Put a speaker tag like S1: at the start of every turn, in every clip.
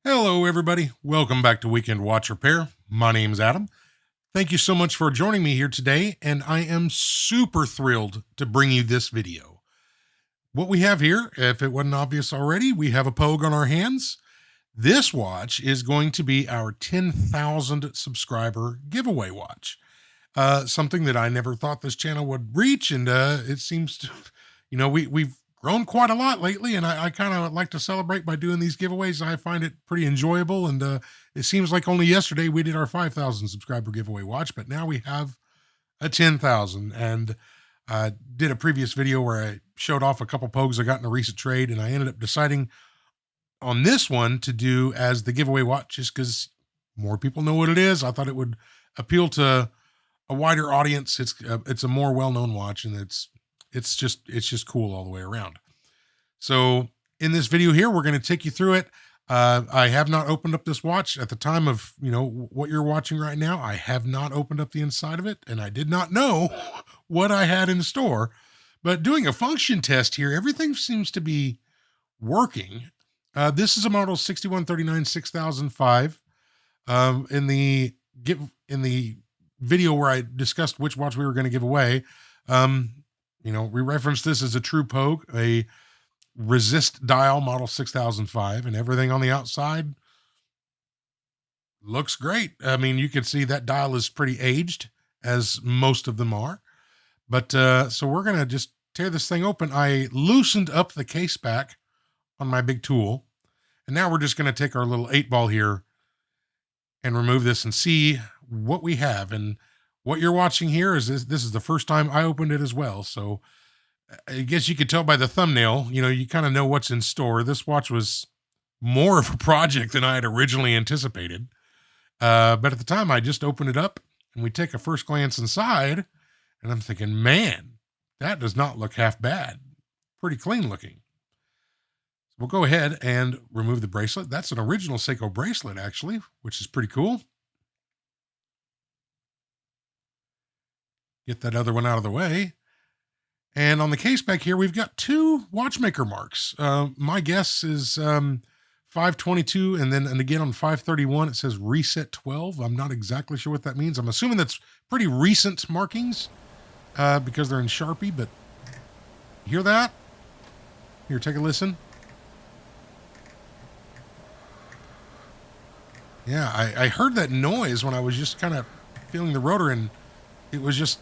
S1: Hello, everybody. Welcome back to Weekend Watch Repair. My name's Adam. Thank you so much for joining me here today, and I am super thrilled to bring you this video. What we have here, if it wasn't obvious already, we have a Pogue on our hands. This watch is going to be our 10,000 subscriber giveaway watch. Something that I never thought this channel would reach, and it seems to, we've grown quite a lot lately, and I kind of like to celebrate by doing these giveaways. I find it pretty enjoyable, and it seems like only yesterday we did our 5,000 subscriber giveaway watch, but now we have a 10,000, and I did a previous video where I showed off a couple Pogues I got in a recent trade, and I ended up deciding on this one to do as the giveaway watch just because more people know what it is. I thought it would appeal to a wider audience. It's a more well-known watch, and it's just cool all the way around. So in this video here, we're going to take you through it. I have not opened up this watch at the time of, what you're watching right now. I have not opened up the inside of it, and I did not know what I had in store, but doing a function test here, everything seems to be working. This is a model 6139-6005. In the video where I discussed which watch we were going to give away, we referenced this as a true Pogue, a resist dial model 6005, and everything on the outside looks great. I mean, you can see that dial is pretty aged, as most of them are. But so we're going to just tear this thing open. I loosened up the case back on my big tool, and now we're just going to take our little 8-ball here and remove this and see what we have. And what you're watching here is this is the first time I opened it as well. So I guess you could tell by the thumbnail, you kind of know what's in store. This watch was more of a project than I had originally anticipated. But at the time, I just opened it up, and we take a first glance inside, and I'm thinking, man, that does not look half bad. Pretty clean looking. We'll go ahead and remove the bracelet. That's an original Seiko bracelet, actually, which is pretty cool. Get that other one out of the way. And on the case back here, we've got two watchmaker marks. My guess is 522, and again on 531, it says reset 12. I'm not exactly sure what that means. I'm assuming that's pretty recent markings because they're in Sharpie, but hear that? Here, take a listen. Yeah, I heard that noise when I was just kind of feeling the rotor, and it was just,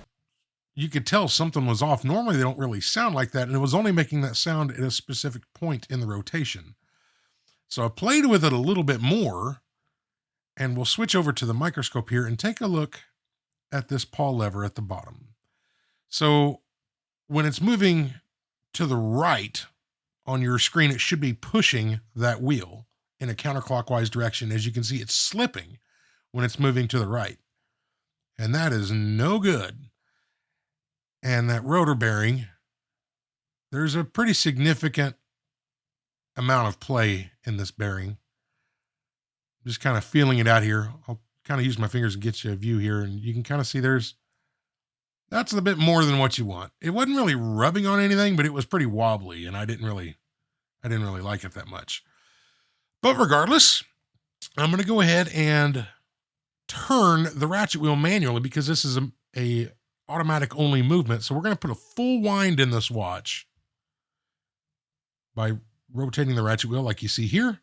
S1: you could tell something was off. Normally, they don't really sound like that, and it was only making that sound at a specific point in the rotation. So I played with it a little bit more, and we'll switch over to the microscope here and take a look at this paw lever at the bottom. So when it's moving to the right on your screen, it should be pushing that wheel in a counterclockwise direction. As you can see, it's slipping when it's moving to the right, and that is no good. And that rotor bearing, there's a pretty significant amount of play in this bearing. Just kind of feeling it out here. I'll kind of use my fingers and get you a view here, and you can kind of see that's a bit more than what you want. It wasn't really rubbing on anything, but it was pretty wobbly, and I didn't really like it that much. But regardless, I'm going to go ahead and turn the ratchet wheel manually because this is a automatic only movement. So we're going to put a full wind in this watch by rotating the ratchet wheel like you see here.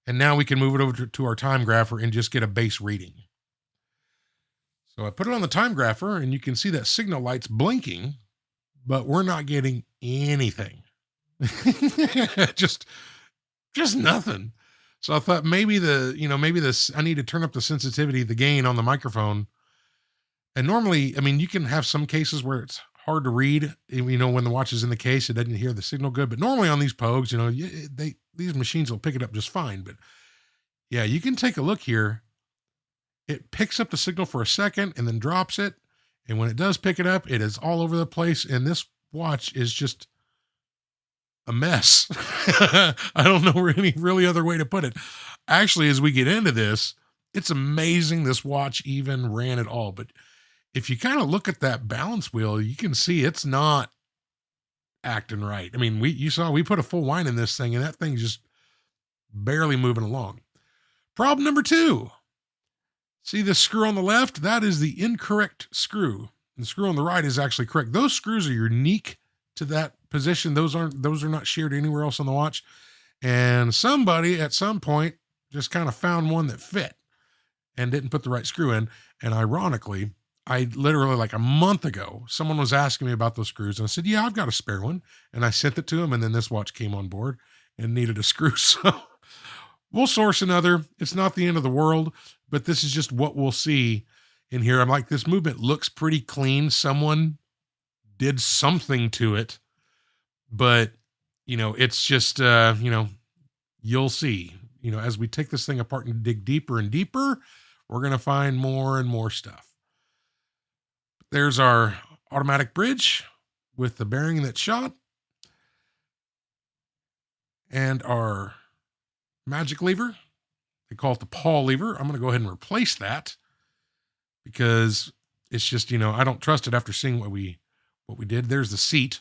S1: And now we can move it over to our Timegrapher and just get a base reading. So I put it on the Timegrapher, and you can see that signal light's blinking, but we're not getting anything. just nothing. So I thought maybe I need to turn up the sensitivity, the gain on the microphone. And normally, I mean, you can have some cases where it's hard to read, when the watch is in the case, it doesn't hear the signal good. But normally on these Pogues, these machines will pick it up just fine. But yeah, you can take a look here. It picks up the signal for a second and then drops it. And when it does pick it up, it is all over the place. And this watch is just a mess. I don't know any really other way to put it. Actually, as we get into this, it's amazing this watch even ran at all. But if you kind of look at that balance wheel, you can see it's not acting right. I mean, you saw we put a full wind in this thing, and that thing's just barely moving along. Problem number 2. See the screw on the left? That is the incorrect screw. The screw on the right is actually correct. Those screws are unique to that position. Those are not shared anywhere else on the watch. And somebody at some point just kind of found one that fit and didn't put the right screw in. And ironically, I literally like a month ago, someone was asking me about those screws. And I said, yeah, I've got a spare one. And I sent it to him. And then this watch came on board and needed a screw. So we'll source another. It's not the end of the world, but this is just what we'll see in here. I'm like, this movement looks pretty clean. Someone did something to it, but it's just, you'll see, as we take this thing apart and dig deeper and deeper, we're going to find more and more stuff. There's our automatic bridge with the bearing that's shot and our magic lever. They call it the paw lever. I'm going to go ahead and replace that because it's just, I don't trust it after seeing what we did. There's the seat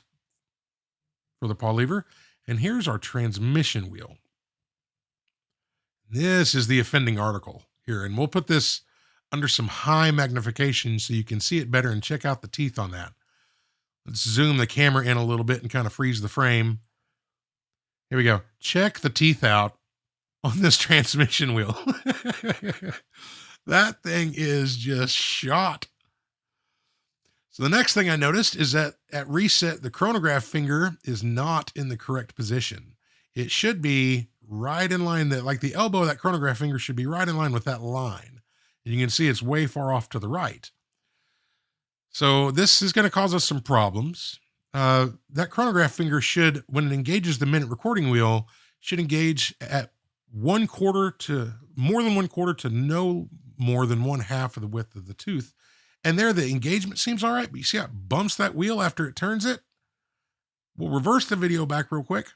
S1: for the paw lever. And here's our transmission wheel. This is the offending article here. And we'll put this under some high magnification so you can see it better and check out the teeth on that. Let's zoom the camera in a little bit and kind of freeze the frame. Here we go. Check the teeth out on this transmission wheel. That thing is just shot. So the next thing I noticed is that at reset, the chronograph finger is not in the correct position. It should be right in line, that like the elbow of that chronograph finger should be right in line with that line. And you can see it's way far off to the right. So this is going to cause us some problems. That chronograph finger should, when it engages the minute recording wheel, should engage at 1/4 to more than 1/4 to no more than 1/2 of the width of the tooth. And there the engagement seems all right, but you see how it bumps that wheel after it turns it? We'll reverse the video back real quick.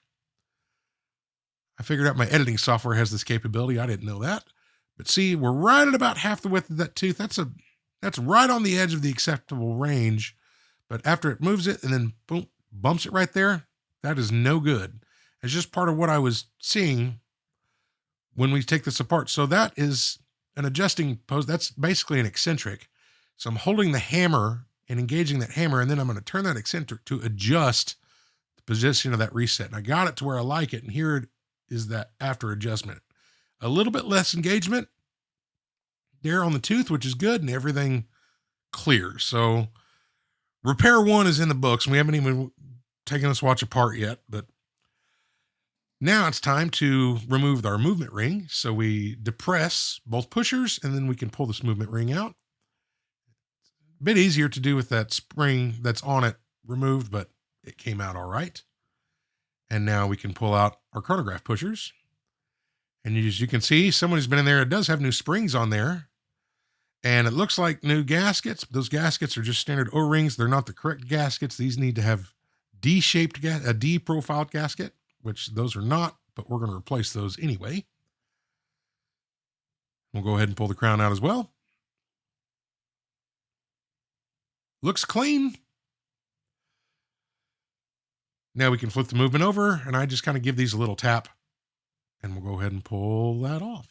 S1: I figured out my editing software has this capability. I didn't know that. But see, we're right at about half the width of that tooth. That's right on the edge of the acceptable range. But after it moves it and then boom, bumps it right there, that is no good. It's just part of what I was seeing when we take this apart. So that is an adjusting pose. That's basically an eccentric. So I'm holding the hammer and engaging that hammer, and then I'm going to turn that eccentric to adjust the position of that reset. And I got it to where I like it. And here it is, that after adjustment. A little bit less engagement there on the tooth, which is good, and everything clear. So repair 1 is in the books, and we haven't even taken this watch apart yet, but now it's time to remove our movement ring. So we depress both pushers, and then we can pull this movement ring out. A bit easier to do with that spring that's on it removed, but it came out all right. And now we can pull out our chronograph pushers. And as you can see, someone who's been in there, it does have new springs on there. And it looks like new gaskets. Those gaskets are just standard O-rings. They're not the correct gaskets. These need to have D-shaped, a D-profiled gasket, which those are not, but we're going to replace those anyway. We'll go ahead and pull the crown out as well. Looks clean. Now we can flip the movement over, and I just kind of give these a little tap, and we'll go ahead and pull that off.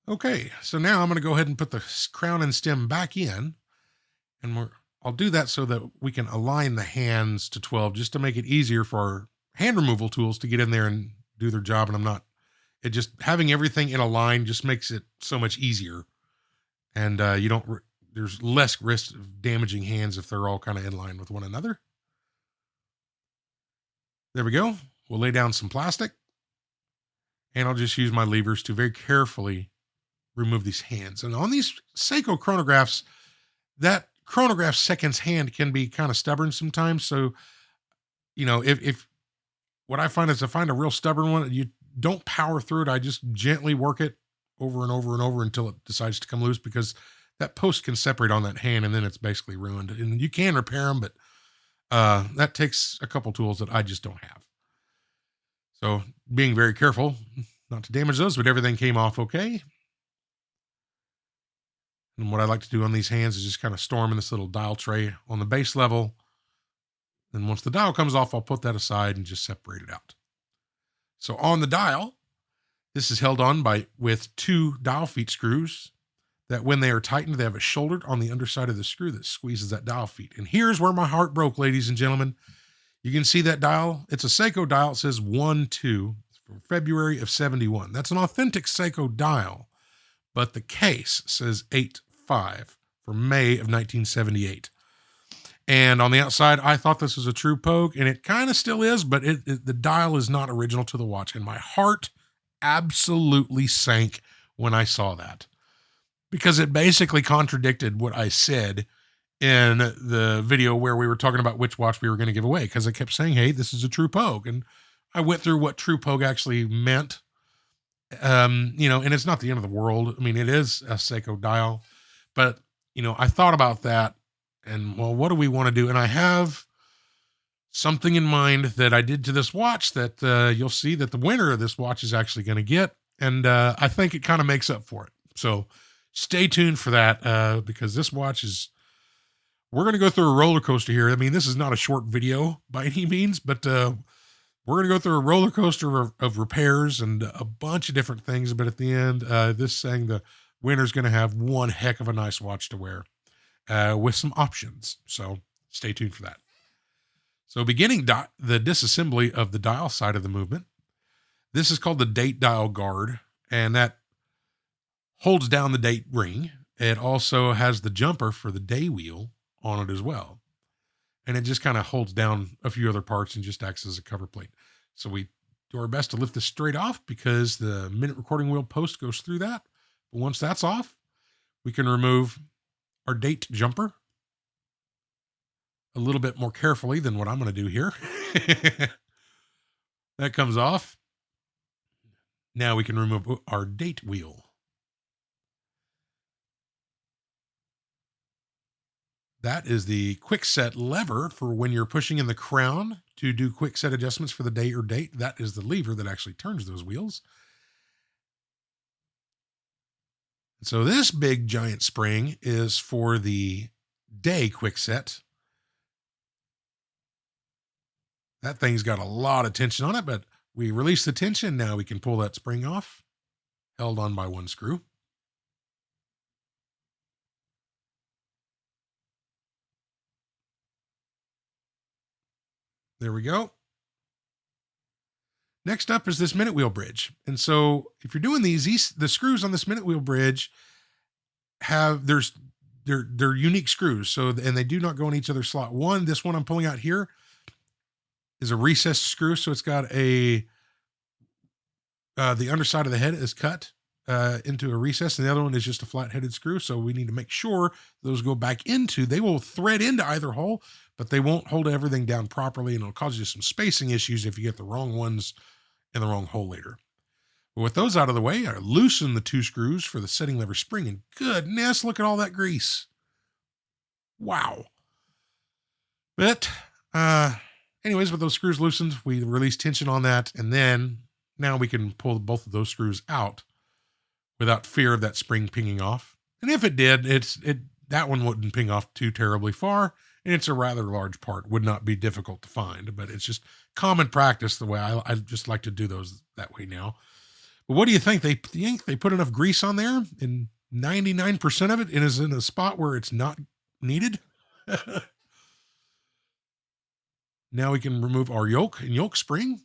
S1: Okay, so now I'm going to go ahead and put the crown and stem back in, and I'll do that so that we can align the hands to 12, just to make it easier for our hand removal tools to get in there and do their job. And it just having everything in a line just makes it so much easier. And there's less risk of damaging hands if they're all kind of in line with one another. There we go. We'll lay down some plastic, and I'll just use my levers to very carefully remove these hands. And on these Seiko chronographs, that chronograph seconds hand can be kind of stubborn sometimes. So, if what I find is, I find a real stubborn one, you don't power through it. I just gently work it over and over and over until it decides to come loose, because that post can separate on that hand, and then it's basically ruined. And you can repair them, but that takes a couple tools that I just don't have. So being very careful not to damage those, but everything came off okay. And what I like to do on these hands is just kind of store them in this little dial tray on the base level. Then once the dial comes off, I'll put that aside and just separate it out. So on the dial, this is held on with 2 dial feet screws that when they are tightened, they have a shoulder on the underside of the screw that squeezes that dial feet. And here's where my heart broke, ladies and gentlemen. You can see that dial. It's a Seiko dial. It says 1-2 from February of 71. That's an authentic Seiko dial, but the case says 8-5 for May of 1978. And on the outside, I thought this was a true Pogue, and it kind of still is, but the dial is not original to the watch. And my heart absolutely sank when I saw that, because it basically contradicted what I said in the video where we were talking about which watch we were going to give away, because I kept saying, hey, this is a true Pogue. And I went through what true Pogue actually meant. And it's not the end of the world. I mean, it is a Seiko dial, but, I thought about that and, well, what do we want to do? And I have something in mind that I did to this watch that you'll see that the winner of this watch is actually going to get. And I think it kind of makes up for it. So stay tuned for that, because this watch we're going to go through a roller coaster here. I mean, this is not a short video by any means, but we're going to go through a roller coaster of repairs and a bunch of different things. But at the end, this saying the winner's going to have one heck of a nice watch to wear with some options. So stay tuned for that. So beginning the disassembly of the dial side of the movement, this is called the date dial guard, and that holds down the date ring. It also has the jumper for the day wheel on it as well. And it just kind of holds down a few other parts and just acts as a cover plate. So we do our best to lift this straight off because the minute recording wheel post goes through that. But once that's off, we can remove our date jumper a little bit more carefully than what I'm going to do here. That comes off. Now we can remove our date wheel. That is the quick set lever for when you're pushing in the crown to do quick set adjustments for the day or date. That is the lever that actually turns those wheels. So this big giant spring is for the day quick set. That thing's got a lot of tension on it, but we release the tension. Now we can pull that spring off, held on by one screw. There we go. Next up is this minute wheel bridge. And so if you're doing these, the screws on this minute wheel bridge they're unique screws. So, and they do not go in each other's slot. This one I'm pulling out here is a recessed screw. So it's got the underside of the head is cut into a recess, and the other one is just a flat-headed screw. So we need to make sure those go back they will thread into either hole, but they won't hold everything down properly, and it'll cause you some spacing issues if you get the wrong ones in the wrong hole later. But with those out of the way, I loosen the 2 screws for the setting lever spring, and goodness, look at all that grease. Wow. But anyways, with those screws loosened, we release tension on that, and then now we can pull both of those screws out without fear of that spring pinging off. And if it did, that one wouldn't ping off too terribly far, and it's a rather large part. Would not be difficult to find, but it's just common practice the way I just like to do those that way now. But what do you think? They put enough grease on there, and 99% of it is in a spot where it's not needed. Now we can remove our yoke and yoke spring.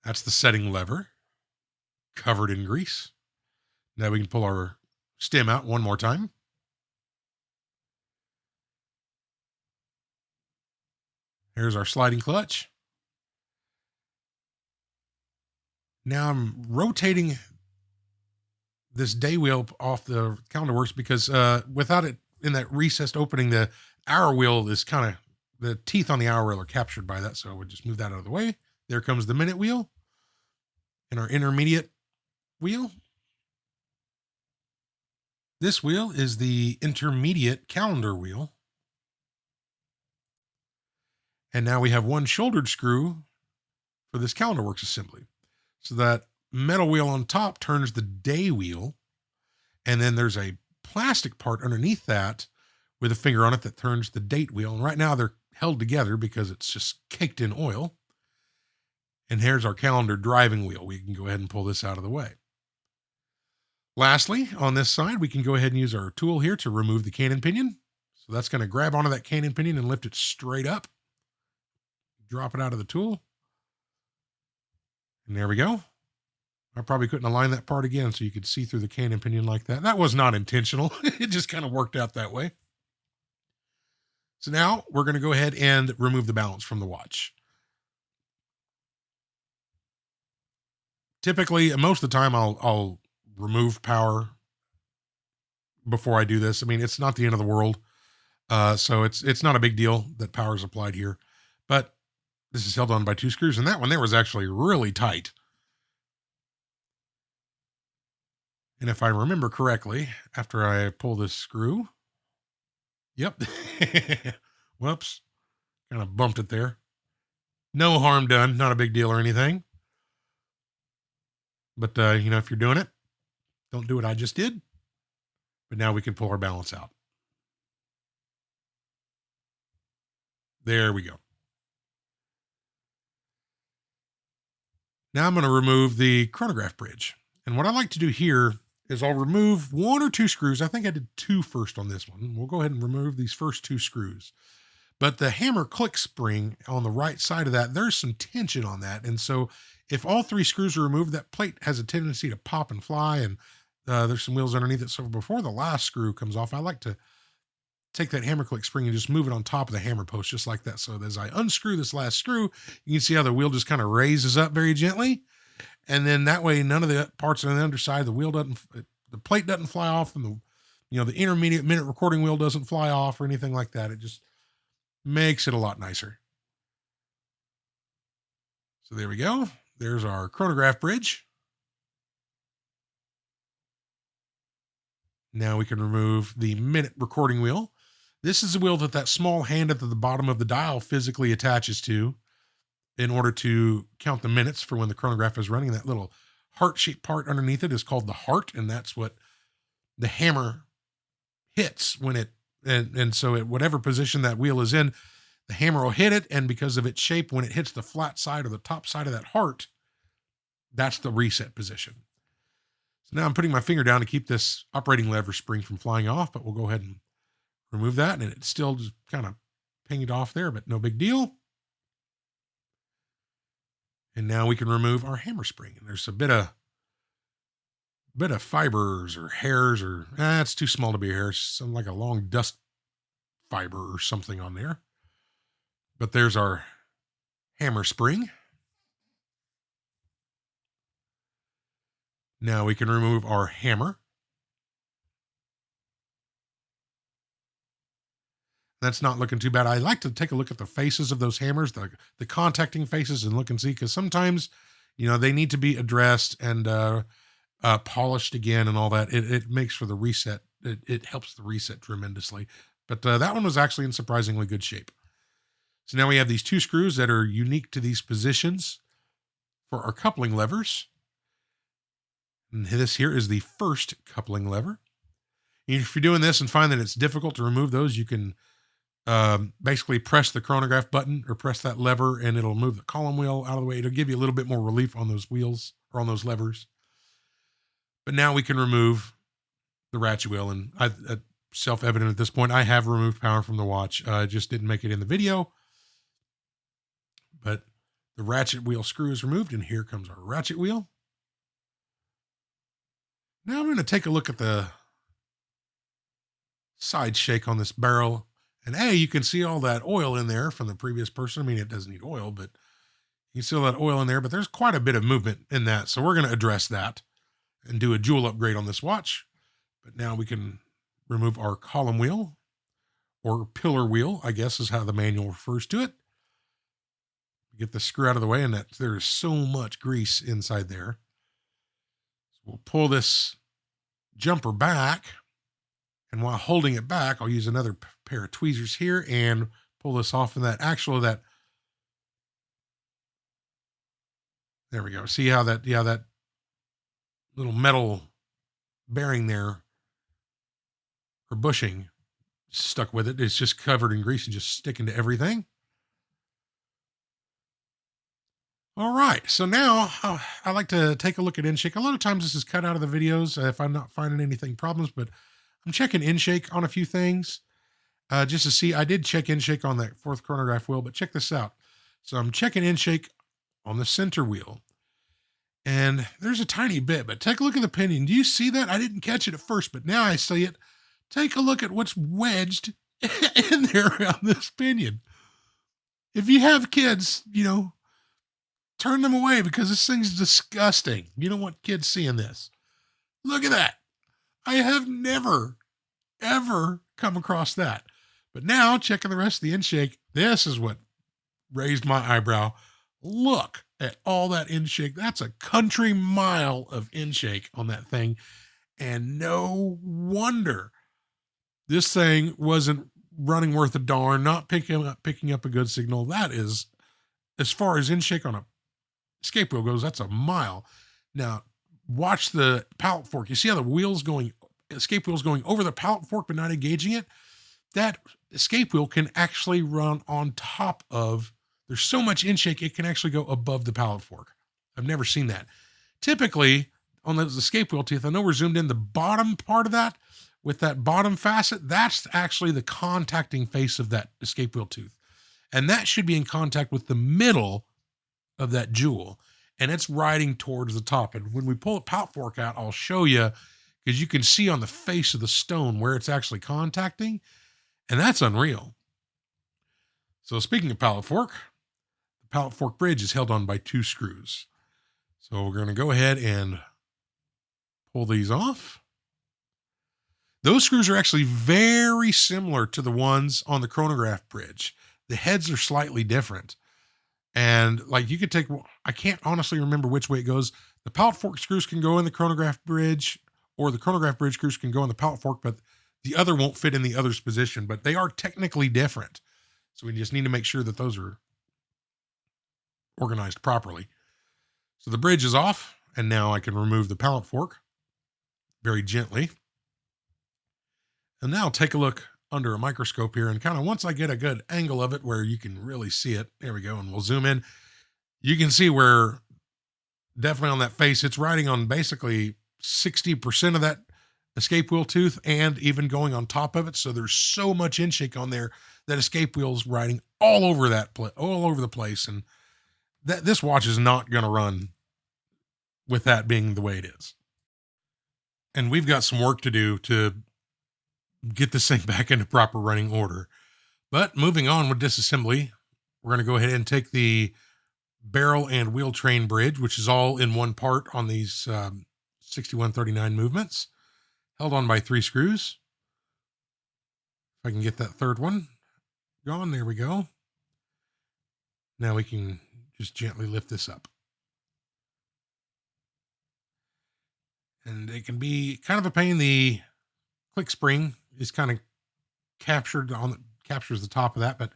S1: That's the setting lever, covered in grease. Now we can pull our stem out one more time. Here's our sliding clutch. Now I'm rotating this day wheel off the calendar works because without it in that recessed opening, the hour wheel is the teeth on the hour wheel are captured by that. So I would just move that out of the way. There comes the minute wheel and our intermediate wheel. This wheel is the intermediate calendar wheel. And now we have one shouldered screw for this calendar works assembly. So that metal wheel on top turns the day wheel. And then there's a plastic part underneath that with a finger on it that turns the date wheel. And right now they're held together because it's just caked in oil. And here's our calendar driving wheel. We can go ahead and pull this out of the way. Lastly, on this side, we can go ahead and use our tool here to remove the cannon pinion. So that's going to grab onto that cannon pinion and lift it straight up. Drop it out of the tool. And there we go. I probably couldn't align that part again so you could see through the cannon pinion like that. That was not intentional. It just kind of worked out that way. So now we're going to go ahead and remove the balance from the watch. Typically, most of the time, I'll remove power before I do this. I mean, it's not the end of the world. So it's not a big deal that power is applied here. But this is held on by 2 screws. And that one there was actually really tight. And if I remember correctly, after I pull this screw, yep, whoops, kind of bumped it there. No harm done, not a big deal or anything. But, you know, if you're doing it, don't do what I just did. But now we can pull our balance out. There we go. Now I'm going to remove the chronograph bridge. And what I like to do here is I'll remove 1 or 2 screws. I think I did 2 first on this one. We'll go ahead and remove these first 2 screws. But the hammer click spring on the right side of that, there's some tension on that. And so if all 3 screws are removed, that plate has a tendency to pop and fly, and there's some wheels underneath it. So before the last screw comes off, I like to take that hammer click spring and just move it on top of the hammer post, just like that. So as I unscrew this last screw, you can see how the wheel just kind of raises up very gently. And then that way, none of the parts on the underside, the plate doesn't fly off, and the intermediate minute recording wheel doesn't fly off or anything like that. It just makes it a lot nicer. So there we go. There's our chronograph bridge. Now we can remove the minute recording wheel. This is the wheel that small hand at the bottom of the dial physically attaches to in order to count the minutes for when the chronograph is running. That little heart-shaped part underneath it is called the heart, and that's what the hammer hits when it, and so at whatever position that wheel is in, the hammer will hit it, and because of its shape, when it hits the flat side or the top side of that heart, that's the reset position. So now I'm putting my finger down to keep this operating lever spring from flying off, but we'll go ahead and remove that, and it's still just kind of pinged off there, but no big deal. And now we can remove our hammer spring. And there's a bit of fibers or hairs, or it's too small to be a hair. It's something like a long dust fiber or something on there. But there's our hammer spring. Now we can remove our hammer. That's not looking too bad. I like to take a look at the faces of those hammers, the contacting faces, and look and see, because sometimes, they need to be addressed and polished again and all that. It makes for the reset. It helps the reset tremendously. But that one was actually in surprisingly good shape. So now we have these 2 screws that are unique to these positions for our coupling levers. And this here is the first coupling lever. And if you're doing this and find that it's difficult to remove those, you can basically press the chronograph button or press that lever, and it'll move the column wheel out of the way. It'll give you a little bit more relief on those wheels or on those levers. But now we can remove the ratchet wheel, and self-evident at this point, I have removed power from the watch. I just didn't make it in the video, but the ratchet wheel screw is removed, and here comes our ratchet wheel. Now I'm going to take a look at the side shake on this barrel. And you can see all that oil in there from the previous person. I mean, it doesn't need oil, but you see all that oil in there, but there's quite a bit of movement in that. So we're going to address that and do a jewel upgrade on this watch. But now we can remove our column wheel, or pillar wheel, I guess is how the manual refers to it. Get the screw out of the way, and there is so much grease inside there. So we'll pull this jumper back. And while holding it back, I'll use another pair of tweezers here and pull this off. And there we go. See how that little metal bearing there, or bushing, stuck with it. It's just covered in grease and just sticking to everything. All right, so now I like to take a look at InShake. A lot of times this is cut out of the videos if I'm not finding anything problems, but I'm checking InShake on a few things just to see. I did check InShake on that fourth chronograph wheel, but check this out. So I'm checking InShake on the center wheel, and there's a tiny bit, but take a look at the pinion. Do you see that? I didn't catch it at first, but now I see it. Take a look at what's wedged in there on this pinion. If you have kids, turn them away because this thing's disgusting. You don't want kids seeing this. Look at that. I have never, ever come across that. But now, checking the rest of the InShake, this is what raised my eyebrow. Look at all that InShake. That's a country mile of InShake on that thing. And no wonder this thing wasn't running worth a darn, not picking up a good signal. That is, as far as InShake on a escape wheel goes, that's a mile. Now, watch the pallet fork. You see how the escape wheel's going over the pallet fork but not engaging it? That escape wheel can actually run on top of, there's so much InShake, it can actually go above the pallet fork. I've never seen that. Typically, on those escape wheel teeth, I know we're zoomed in, the bottom part of that, with that bottom facet, that's actually the contacting face of that escape wheel tooth. And that should be in contact with the middle of that jewel. And it's riding towards the top. And when we pull the pallet fork out, I'll show you, because you can see on the face of the stone where it's actually contacting. And that's unreal. So speaking of pallet fork, the pallet fork bridge is held on by 2 screws. So we're going to go ahead and pull these off. Those screws are actually very similar to the ones on the chronograph bridge. The heads are slightly different. And like you could take, I can't honestly remember which way it goes. The pallet fork screws can go in the chronograph bridge, or the chronograph bridge screws can go in the pallet fork, but the other won't fit in the other's position, but they are technically different. So we just need to make sure that those are organized properly. So the bridge is off, and now I can remove the pallet fork very gently. And now take a look under a microscope here, and kind of once I get a good angle of it where you can really see it, there we go, and we'll zoom in. You can see where definitely on that face, it's riding on basically 60% of that escape wheel tooth and even going on top of it. So there's so much InShake on there that escape wheel's riding all over all over the place. And this watch is not going to run with that being the way it is. And we've got some work to do to get this thing back into proper running order. But moving on with disassembly, we're going to go ahead and take the barrel and wheel train bridge, which is all in one part on these 6139 movements, held on by 3 screws. If I can get that third one gone, there we go. Now we can just gently lift this up. And it can be kind of a pain. The click spring is kind of captures the top of that, but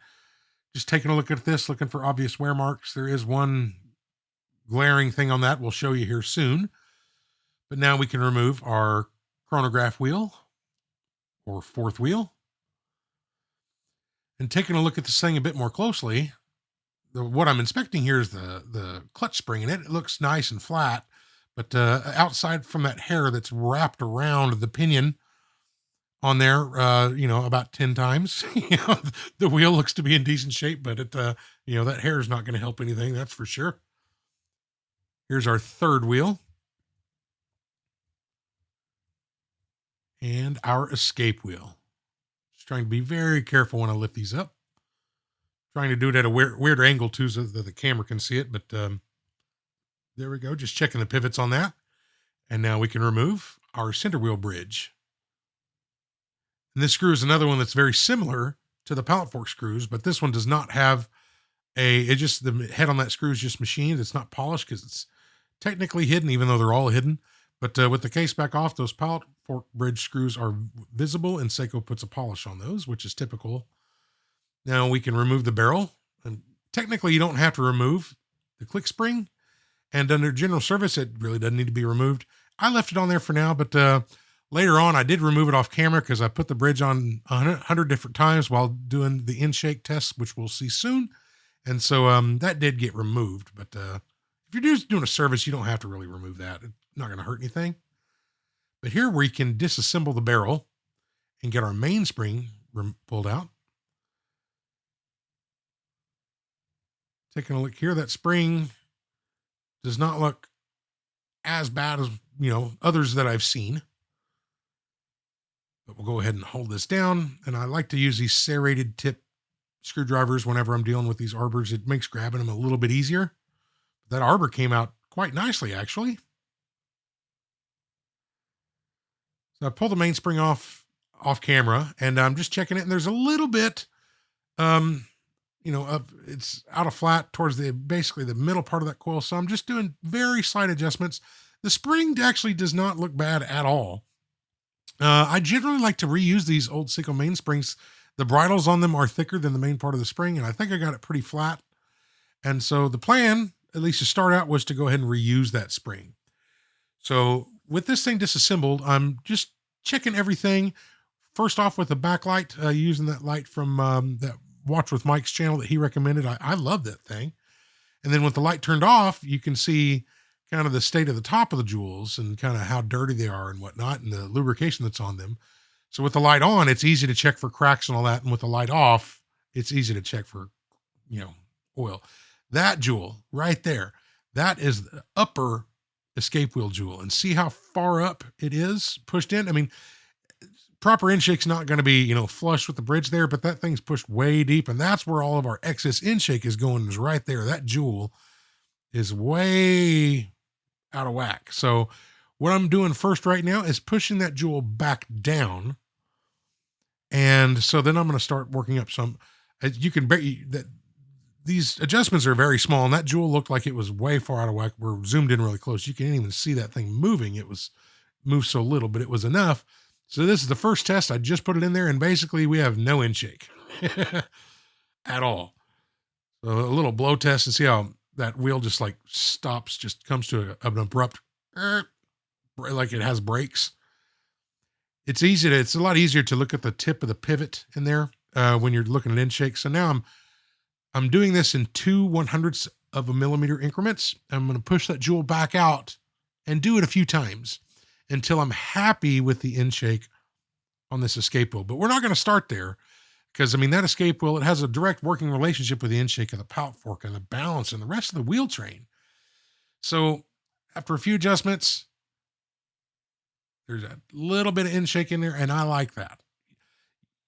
S1: just taking a look at this, looking for obvious wear marks. There is one glaring thing on that we'll show you here soon. But now we can remove our chronograph wheel or 4th wheel. And taking a look at this thing a bit more closely, what I'm inspecting here is the clutch spring, and it looks nice and flat, but outside from that hair that's wrapped around the pinion on there, about 10 times, the wheel looks to be in decent shape, but that hair is not going to help anything. That's for sure. Here's our 3rd wheel and our escape wheel. Just trying to be very careful when I lift these up. Trying to do it at a weird angle too, so that the camera can see it, but there we go. Just checking the pivots on that. And now we can remove our center wheel bridge. And this screw is another one that's very similar to the pallet fork screws, but this one does not have the head on that screw is just machined. It's not polished because it's technically hidden, even though they're all hidden. But with the case back off, those pallet fork bridge screws are visible, and Seiko puts a polish on those, which is typical. Now we can remove the barrel, and technically you don't have to remove the click spring, and under general service, it really doesn't need to be removed. I left it on there for now, but later on I did remove it off camera because I put the bridge on 100 different times while doing the InShake tests, which we'll see soon. And so that did get removed. But if you're just doing a service, you don't have to really remove that. It's not going to hurt anything. But here we can disassemble the barrel and get our mainspring pulled out. Taking a look here, that spring does not look as bad as, others that I've seen. But we'll go ahead and hold this down. And I like to use these serrated tip screwdrivers whenever I'm dealing with these arbors. It makes grabbing them a little bit easier. That arbor came out quite nicely, actually. So I pull the mainspring off camera, and I'm just checking it, and there's a little bit, it's out of flat towards basically the middle part of that coil. So I'm just doing very slight adjustments. The spring actually does not look bad at all. I generally like to reuse these old Seiko mainsprings. The bridles on them are thicker than the main part of the spring, and I think I got it pretty flat. And so the plan, at least to start out, was to go ahead and reuse that spring. So with this thing disassembled, I'm just checking everything. First off with the backlight, using that light from that Watch with Mike's channel that he recommended. I love that thing. And then with the light turned off, you can see kind of the state of the top of the jewels and kind of how dirty they are and whatnot, and the lubrication that's on them. So with the light on, it's easy to check for cracks and all that. And with the light off, it's easy to check for, oil. That jewel right there, that is the upper escape wheel jewel. And see how far up it is pushed in? I mean, proper inshake's not going to be, flush with the bridge there, but that thing's pushed way deep. And that's where all of our excess inshake is going, is right there. That jewel is way out of whack. So what I'm doing first right now is pushing that jewel back down. And so then I'm going to start working up some, you can bet that these adjustments are very small, and that jewel looked like it was way far out of whack. We're zoomed in really close. You can't even see that thing moving. It was moved so little, but it was enough. So this is the first test. I just put it in there, and basically we have no inshake at all. So a little blow test and see how that wheel just like stops, just comes to an abrupt, like it has brakes. It's a lot easier to look at the tip of the pivot in there when you're looking at inshake. So now I'm doing this in 2/100ths of a millimeter increments. I'm going to push that jewel back out and do it a few times until I'm happy with the inshake on this escape wheel. But we're not going to start there because, that escape wheel, it has a direct working relationship with the inshake of the pallet fork and the balance and the rest of the wheel train. So after a few adjustments, there's a little bit of inshake in there, and I like that.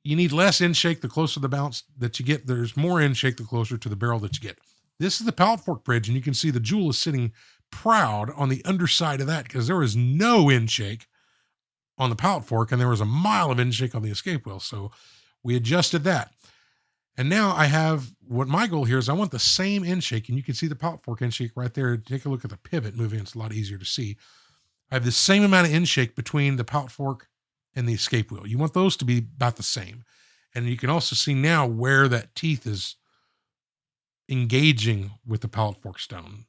S1: You need less inshake the closer the balance that you get. There's more inshake the closer to the barrel that you get. This is the pallet fork bridge, and you can see the jewel is sitting proud on the underside of that because there was no inshake on the pallet fork, and there was a mile of inshake on the escape wheel. So we adjusted that. And now I have, what my goal here is I want the same inshake, and you can see the pallet fork inshake right there. Take a look at the pivot moving. It's a lot easier to see. I have the same amount of inshake between the pallet fork and the escape wheel. You want those to be about the same. And you can also see now where that teeth is engaging with the pallet fork stone.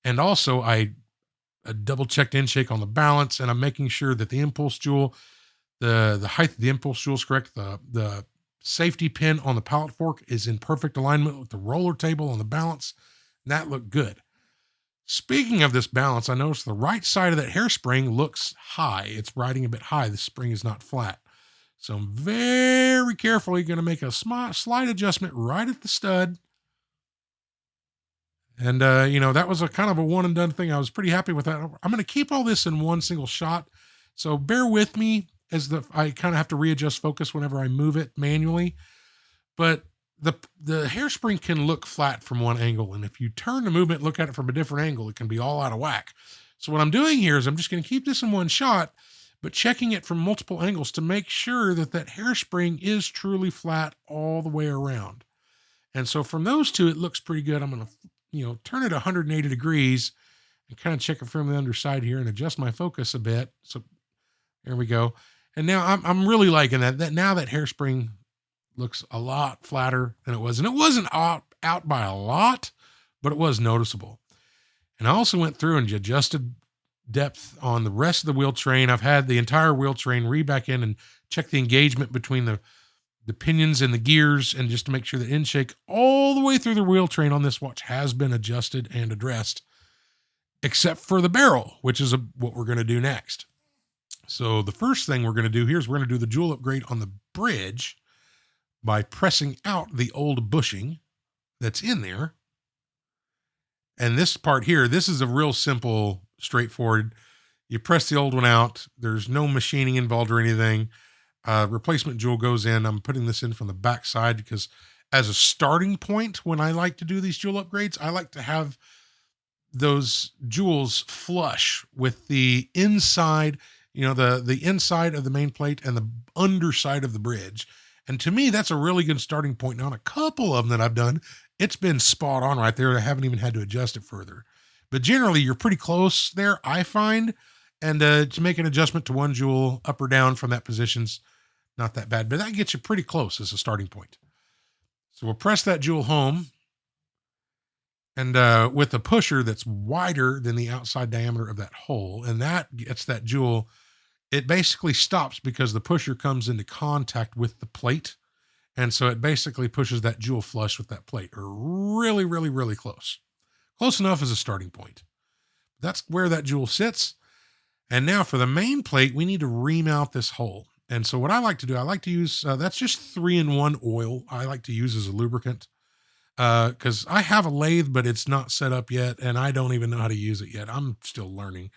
S1: And also I double checked inshake on the balance, and I'm making sure that the impulse jewel, the height of the impulse jewel is correct. The safety pin on the pallet fork is in perfect alignment with the roller table on the balance. And that looked good. Speaking of this balance, I noticed the right side of that hairspring looks high. It's riding a bit high. The spring is not flat. So I'm very carefully going to make a slight adjustment right at the stud. And, that was a kind of a one and done thing. I was pretty happy with that. I'm going to keep all this in one single shot. So bear with me as I kind of have to readjust focus whenever I move it manually. But the hairspring can look flat from one angle, and if you turn the movement, look at it from a different angle, it can be all out of whack. So what I'm doing here is I'm just going to keep this in one shot, but checking it from multiple angles to make sure that hairspring is truly flat all the way around. And so from those two, it looks pretty good. I'm going to, turn it 180 degrees and kind of check it from the underside here and adjust my focus a bit. So there we go. And now I'm really liking that now that hairspring looks a lot flatter than it was. And it wasn't out by a lot, but it was noticeable. And I also went through and adjusted depth on the rest of the wheel train. I've had the entire wheel train back in and check the engagement between the pinions and the gears, and just to make sure the end shake all the way through the wheel train on this watch has been adjusted and addressed, except for the barrel, which is what we're going to do next. So the first thing we're going to do here is we're going to do the jewel upgrade on the bridge by pressing out the old bushing that's in there. And this part here, this is a real simple, straightforward. You press the old one out. There's no machining involved or anything. Replacement jewel goes in. I'm putting this in from the back side because as a starting point, when I like to do these jewel upgrades, I like to have those jewels flush with the inside, the inside of the main plate and the underside of the bridge. And to me, that's a really good starting point. Now, on a couple of them that I've done, it's been spot on right there. I haven't even had to adjust it further. But generally, you're pretty close there, I find. And to make an adjustment to one jewel up or down from that position's not that bad. But that gets you pretty close as a starting point. So we'll press that jewel home. And with a pusher that's wider than the outside diameter of that hole, and that gets that jewel, it basically stops because the pusher comes into contact with the plate. And so it basically pushes that jewel flush with that plate, or really, really, really close. Close enough as a starting point. That's where that jewel sits. And now for the main plate, we need to remount this hole. And so what I like to do, I like to use, that's just 3-in-1 oil I like to use as a lubricant. Because I have a lathe, but it's not set up yet, and I don't even know how to use it yet. I'm still learning.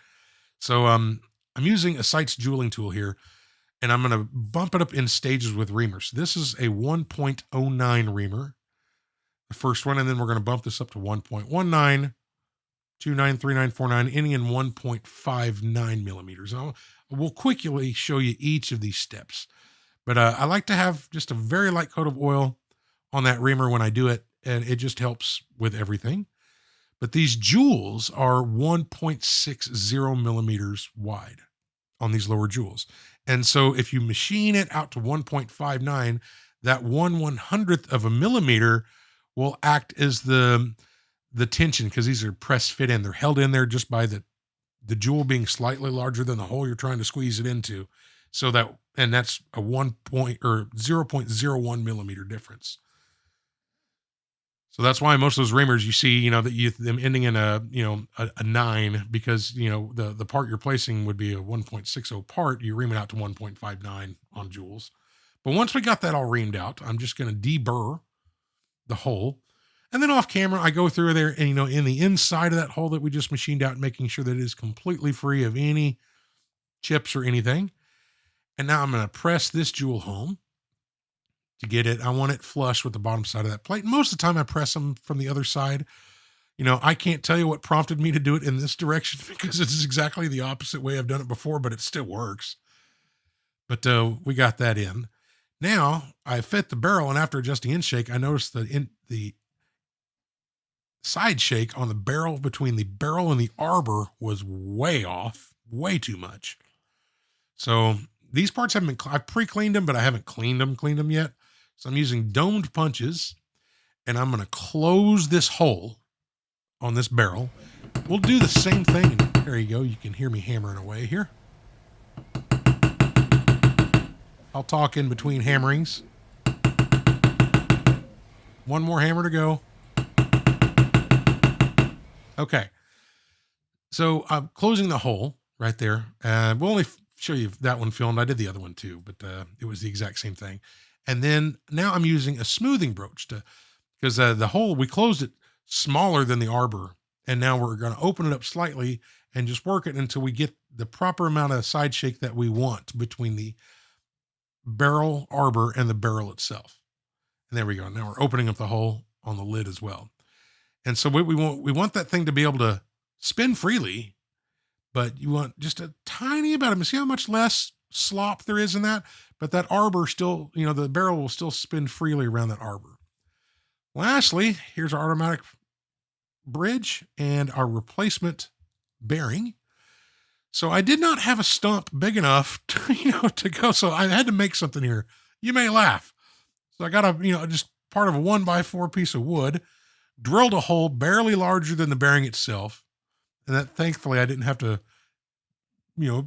S1: So I'm using a Sights jeweling tool here, and I'm going to bump it up in stages with reamers. This is a 1.09 reamer, the first one, and then we're going to bump this up to 1.19, 29, 39, 49, ending in 1.59 millimeters. We'll quickly show you each of these steps. But I like to have just a very light coat of oil on that reamer when I do it, and it just helps with everything. But these jewels are 1.60 millimeters wide on these lower jewels. And so if you machine it out to 1.59, that 1/100th of a millimeter will act as the tension, because these are press fit in. They're held in there just by the jewel being slightly larger than the hole you're trying to squeeze it into. So that's a 0.01 millimeter difference. So that's why most of those reamers you see, them ending in a 9, because, the part you're placing would be a 1.60 part. You ream it out to 1.59 on jewels. But once we got that all reamed out, I'm just going to deburr the hole. And then off camera, I go through there and, in the inside of that hole that we just machined out, making sure that it is completely free of any chips or anything. And now I'm going to press this jewel home to get it. I want it flush with the bottom side of that plate. Most of the time I press them from the other side. I can't tell you what prompted me to do it in this direction, because it's exactly the opposite way I've done it before, but it still works. But we got that in. Now I fit the barrel, and after adjusting in shake, I noticed that the side shake on the barrel between the barrel and the arbor was way off, way too much. So these parts haven't been, I pre-cleaned them, but I haven't cleaned them yet. So I'm using domed punches, and I'm going to close this hole on this barrel. We'll do the same thing. There you go. You can hear me hammering away here. I'll talk in between hammerings. One more hammer to go. Okay. So I'm closing the hole right there. We'll only show you that one filmed. I did the other one too, but it was the exact same thing. And then now I'm using a smoothing broach because the hole, we closed it smaller than the arbor. And now we're going to open it up slightly and just work it until we get the proper amount of side shake that we want between the barrel arbor and the barrel itself. And there we go. Now we're opening up the hole on the lid as well. And so what we want that thing to be able to spin freely, but you want just a tiny amount of, see how much less slop there is in that? But that arbor still, the barrel will still spin freely around that arbor. Lastly, here's our automatic bridge and our replacement bearing. So I did not have a stump big enough to go. So I had to make something here. You may laugh. So I got just part of a 1x4 piece of wood, drilled a hole barely larger than the bearing itself. And that, thankfully, I didn't have to,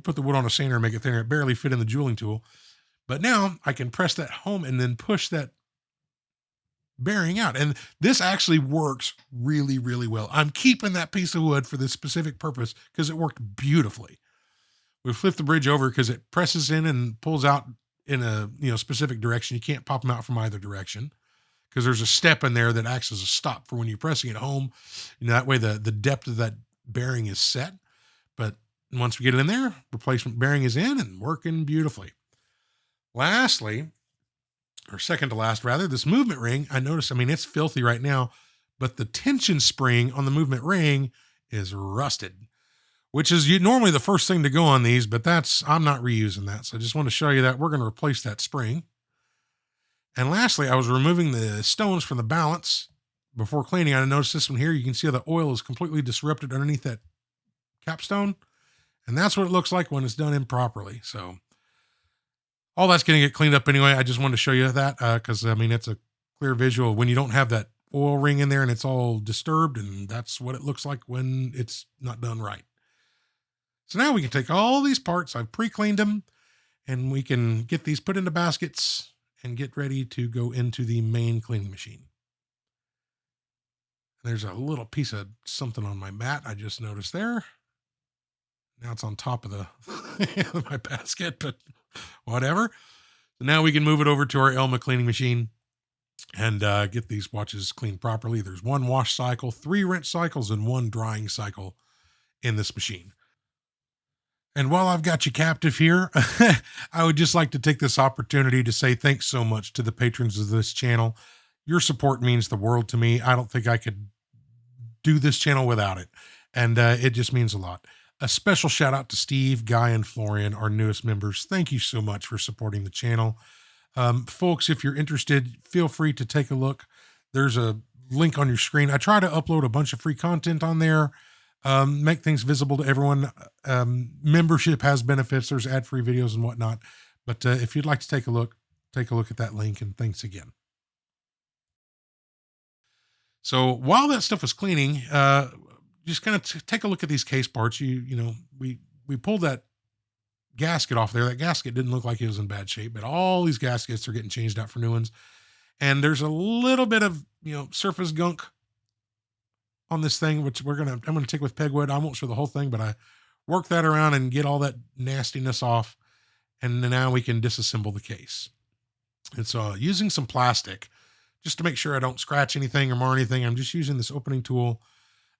S1: put the wood on a sander and make it thinner. It barely fit in the jeweling tool. But now I can press that home and then push that bearing out. And this actually works really, really well. I'm keeping that piece of wood for this specific purpose because it worked beautifully. We flip the bridge over because it presses in and pulls out in a specific direction. You can't pop them out from either direction because there's a step in there that acts as a stop for when you're pressing it home. That way the depth of that bearing is set. But once we get it in there, replacement bearing is in and working beautifully. Lastly, or second to last rather, this movement ring, I noticed, it's filthy right now, but the tension spring on the movement ring is rusted, which is normally the first thing to go on these, but I'm not reusing that. So I just want to show you that we're going to replace that spring. And lastly, I was removing the stones from the balance before cleaning. I noticed this one here. You can see how the oil is completely disrupted underneath that capstone. And that's what it looks like when it's done improperly. So all that's going to get cleaned up anyway. I just wanted to show you that because, it's a clear visual when you don't have that oil ring in there and it's all disturbed, and that's what it looks like when it's not done right. So now we can take all these parts. I've pre-cleaned them, and we can get these put into baskets and get ready to go into the main cleaning machine. There's a little piece of something on my mat I just noticed there. Now it's on top of my basket, but whatever. So now we can move it over to our Elma cleaning machine and get these watches cleaned properly. There's 1 wash cycle, 3 rinse cycles, and 1 drying cycle in this machine. And while I've got you captive here, I would just like to take this opportunity to say thanks so much to the patrons of this channel. Your support means the world to me. I don't think I could do this channel without it. And it just means a lot. A special shout out to Steve, Guy, and Florian, our newest members. Thank you so much for supporting the channel. Folks, if you're interested, feel free to take a look. There's a link on your screen. I try to upload a bunch of free content on there, make things visible to everyone. Membership has benefits. There's ad-free videos and whatnot. But if you'd like to take a look at that link, and thanks again. So while that stuff was cleaning, just kind of take a look at these case parts. We pulled that gasket off there. That gasket didn't look like it was in bad shape, but all these gaskets are getting changed out for new ones. And there's a little bit of, surface gunk on this thing, which I'm going to take with pegwood. I won't show the whole thing, but I work that around and get all that nastiness off. And now we can disassemble the case. And so using some plastic, just to make sure I don't scratch anything or mar anything, I'm just using this opening tool.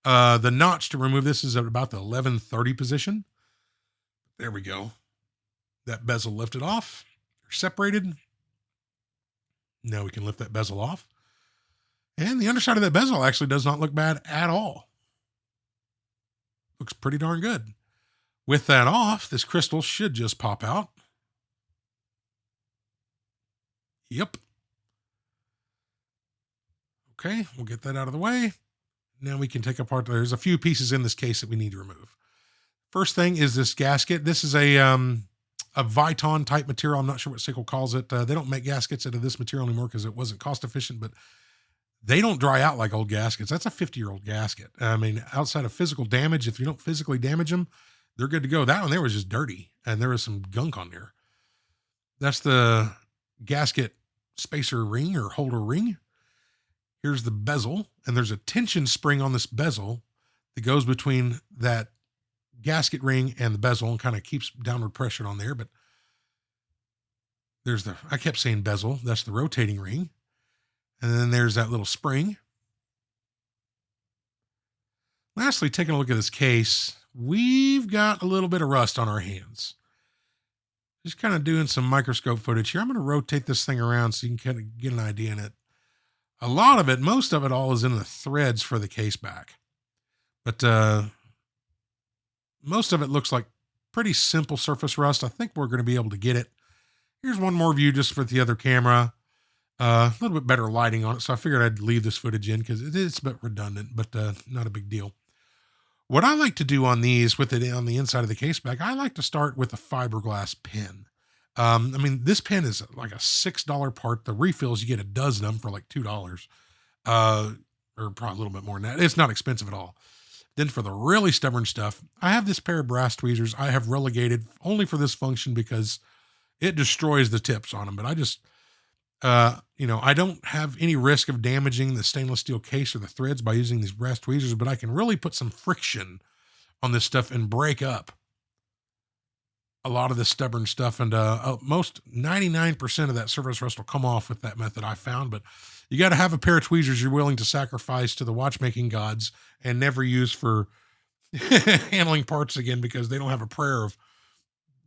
S1: The notch to remove this is at about the 1130 position. There we go. That bezel lifted off. They're separated. Now we can lift that bezel off. And the underside of that bezel actually does not look bad at all. Looks pretty darn good. With that off, this crystal should just pop out. Yep. Okay, we'll get that out of the way. Now we can take apart. There's a few pieces in this case that we need to remove. First thing is this gasket. This is a Viton type material. I'm not sure what Seiko calls it. They don't make gaskets out of this material anymore because it wasn't cost efficient, but they don't dry out like old gaskets. That's a 50-year-old gasket. Outside of physical damage, if you don't physically damage them, they're good to go. That one there was just dirty, and there was some gunk on there. That's the gasket spacer ring or holder ring. Here's the bezel, and there's a tension spring on this bezel that goes between that gasket ring and the bezel and kind of keeps downward pressure on there. But there's I kept saying bezel, that's the rotating ring. And then there's that little spring. Lastly, taking a look at this case, we've got a little bit of rust on our hands. Just kind of doing some microscope footage here. I'm going to rotate this thing around so you can kind of get an idea in it. A lot of it, most of it all is in the threads for the case back. But most of it looks like pretty simple surface rust. I think we're going to be able to get it. Here's one more view just for the other camera. A little bit better lighting on it, so I figured I'd leave this footage in because it's a bit redundant, but not a big deal. What I like to do on these, with it on the inside of the case back, I like to start with a fiberglass pen. This pen is like a $6 part. The refills, you get a dozen of them for like $2, or probably a little bit more than that. It's not expensive at all. Then for the really stubborn stuff, I have this pair of brass tweezers I have relegated only for this function because it destroys the tips on them. But I just, you know, I don't have any risk of damaging the stainless steel case or the threads by using these brass tweezers, but I can really put some friction on this stuff and break up a lot of the stubborn stuff. And most 99% of that surface rust will come off with that method I found. But you got to have a pair of tweezers you're willing to sacrifice to the watchmaking gods and never use for handling parts again, because they don't have a prayer of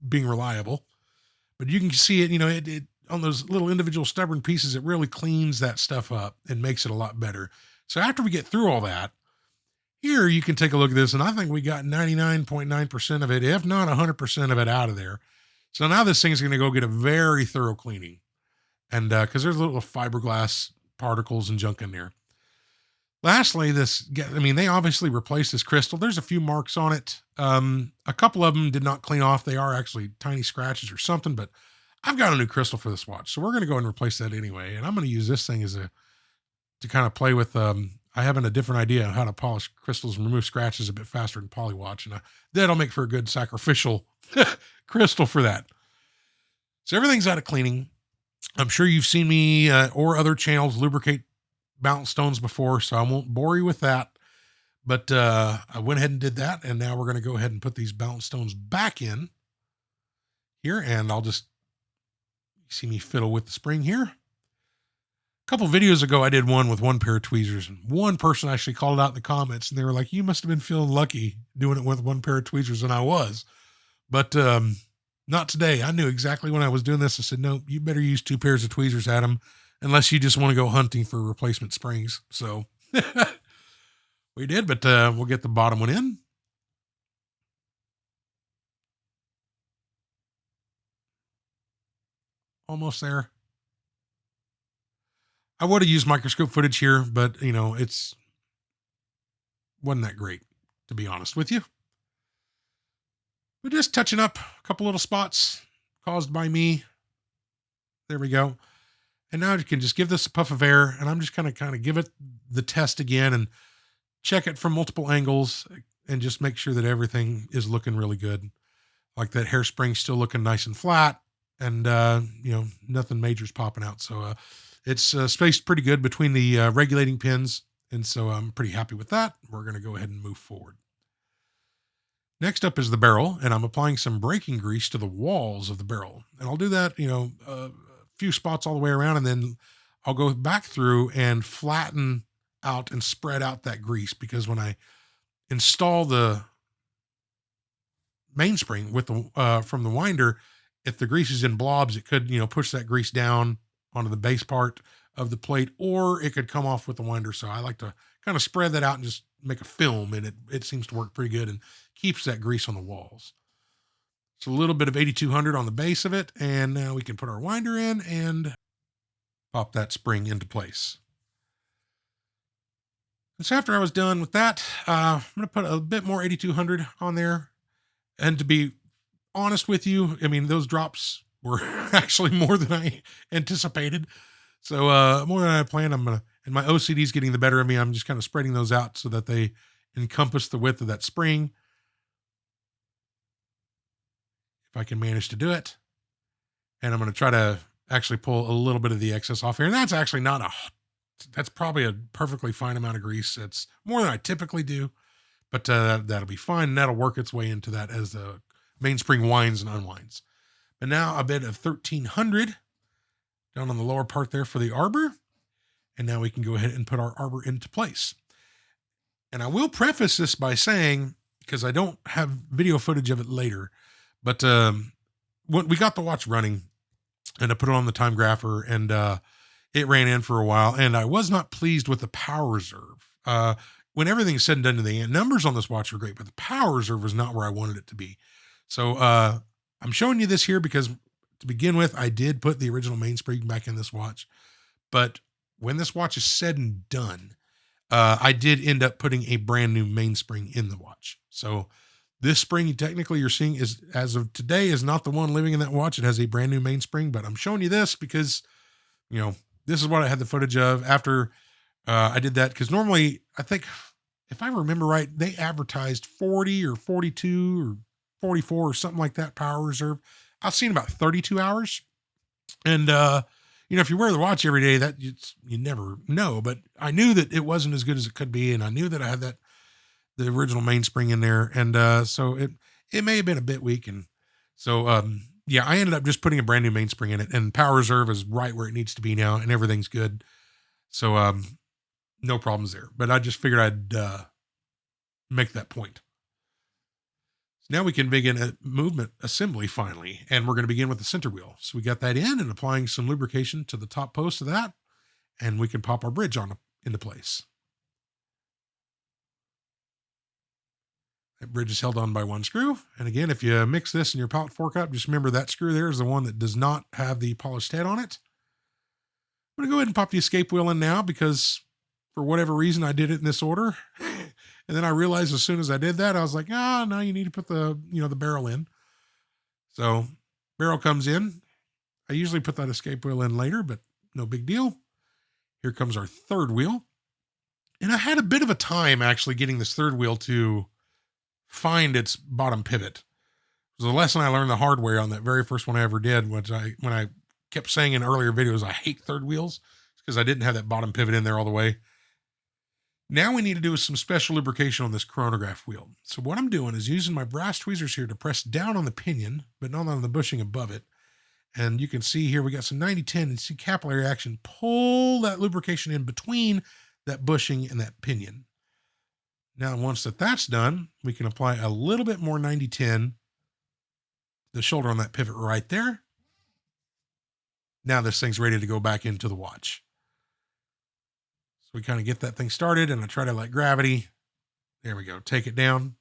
S1: being reliable. But you can see it, you know, it on those little individual stubborn pieces, it really cleans that stuff up and makes it a lot better. So after we get through all that, here you can take a look at this, and I think we got 99.9% of it, if not 100% of it, out of there. So now this thing's going to go get a very thorough cleaning, and because there's little fiberglass particles and junk in there. Lastly, they obviously replaced this crystal. There's a few marks on it. A couple of them did not clean off. They are actually tiny scratches or something, but I've got a new crystal for this watch, so we're going to go and replace that anyway. And I'm going to use this thing to kind of play with. I have a different idea on how to polish crystals and remove scratches a bit faster than polywatch, and that'll make for a good sacrificial crystal for that. So everything's out of cleaning. I'm sure you've seen me or other channels lubricate balance stones before, so I won't bore you with that. But I went ahead and did that, and now we're going to go ahead and put these balance stones back in here, and I'll just see me fiddle with the spring here. A couple videos ago, I did one with one pair of tweezers, and one person actually called it out in the comments, and they were like, you must have been feeling lucky doing it with one pair of tweezers, and I was. But not today. I knew exactly when I was doing this. I said, no, you better use 2 pairs of tweezers, Adam, unless you just want to go hunting for replacement springs. So we did, but we'll get the bottom one in. Almost there. I would have used microscope footage here, but you know, wasn't that great, to be honest with you. We're just touching up a couple little spots caused by me. There we go. And now you can just give this a puff of air, and I'm just kind of give it the test again and check it from multiple angles and just make sure that everything is looking really good. Like that hairspring still looking nice and flat, and you know, nothing major's popping out. So it's spaced pretty good between the regulating pins, and so I'm pretty happy with that. We're going to go ahead and move forward. Next up is the barrel, and I'm applying some braking grease to the walls of the barrel. And I'll do that, you know, a few spots all the way around, and then I'll go back through and flatten out and spread out that grease, because when I install the mainspring with the from the winder, if the grease is in blobs, it could, you know, push that grease down onto the base part of the plate, or it could come off with the winder. So I like to kind of spread that out and just make a film, and it seems to work pretty good and keeps that grease on the walls. So a little bit of 8200 on the base of it, and now we can put our winder in and pop that spring into place. And so after I was done with that, I'm going to put a bit more 8200 on there. And to be honest with you, I mean, those drops were actually more than I anticipated. So more than I planned. And my OCD is getting the better of me. I'm just kind of spreading those out so that they encompass the width of that spring. If I can manage to do it. And I'm going to try to actually pull a little bit of the excess off here. And that's actually that's probably a perfectly fine amount of grease. It's more than I typically do, but that'll be fine. And that'll work its way into that as the mainspring winds and unwinds. And now a bit of 1300 down on the lower part there for the arbor. And now we can go ahead and put our arbor into place. And I will preface this by saying, because I don't have video footage of it later, but when we got the watch running and I put it on the Timegrapher, and it ran in for a while, and I was not pleased with the power reserve. When everything's said and done, the numbers on this watch are great, but the power reserve was not where I wanted it to be. So I'm showing you this here because to begin with, I did put the original mainspring back in this watch. But when this watch is said and done, I did end up putting a brand new mainspring in the watch. So this spring, technically, you're seeing is, as of today, is not the one living in that watch. It has a brand new mainspring, but I'm showing you this because, you know, this is what I had the footage of after I did that. Because normally, I think, if I remember right, they advertised 40 or 42 or 44 or something like that power reserve. I've seen about 32 hours. And, if you wear the watch every day, that you never know, but I knew that it wasn't as good as it could be. And I knew that I had the original mainspring in there. And, so it may have been a bit weak. And so, yeah, I ended up just putting a brand new mainspring in it, and power reserve is right where it needs to be now, and everything's good. So, no problems there, but I just figured I'd, make that point. So now we can begin a movement assembly finally, and we're going to begin with the center wheel. So we got that in and applying some lubrication to the top post of that, and we can pop our bridge into place. That bridge is held on by one screw. And again, if you mix this in your pallet fork up, just remember that screw there is the one that does not have the polished head on it. I'm going to go ahead and pop the escape wheel in now because for whatever reason, I did it in this order. And then I realized as soon as I did that, I was like, no, you need to put the barrel in. So barrel comes in. I usually put that escape wheel in later, but no big deal. Here comes our third wheel. And I had a bit of a time actually getting this third wheel to find its bottom pivot. It was a lesson I learned the hard way on that very first one I ever did, when I kept saying in earlier videos, I hate third wheels because I didn't have that bottom pivot in there all the way. Now we need to do some special lubrication on this chronograph wheel. So what I'm doing is using my brass tweezers here to press down on the pinion, but not on the bushing above it. And you can see here we got some 90-10 and see capillary action. Pull that lubrication in between that bushing and that pinion. Now, once that's done, we can apply a little bit more 90-10, the shoulder on that pivot right there. Now this thing's ready to go back into the watch. So we kind of get that thing started, and I try to let gravity. There we go. Take it down.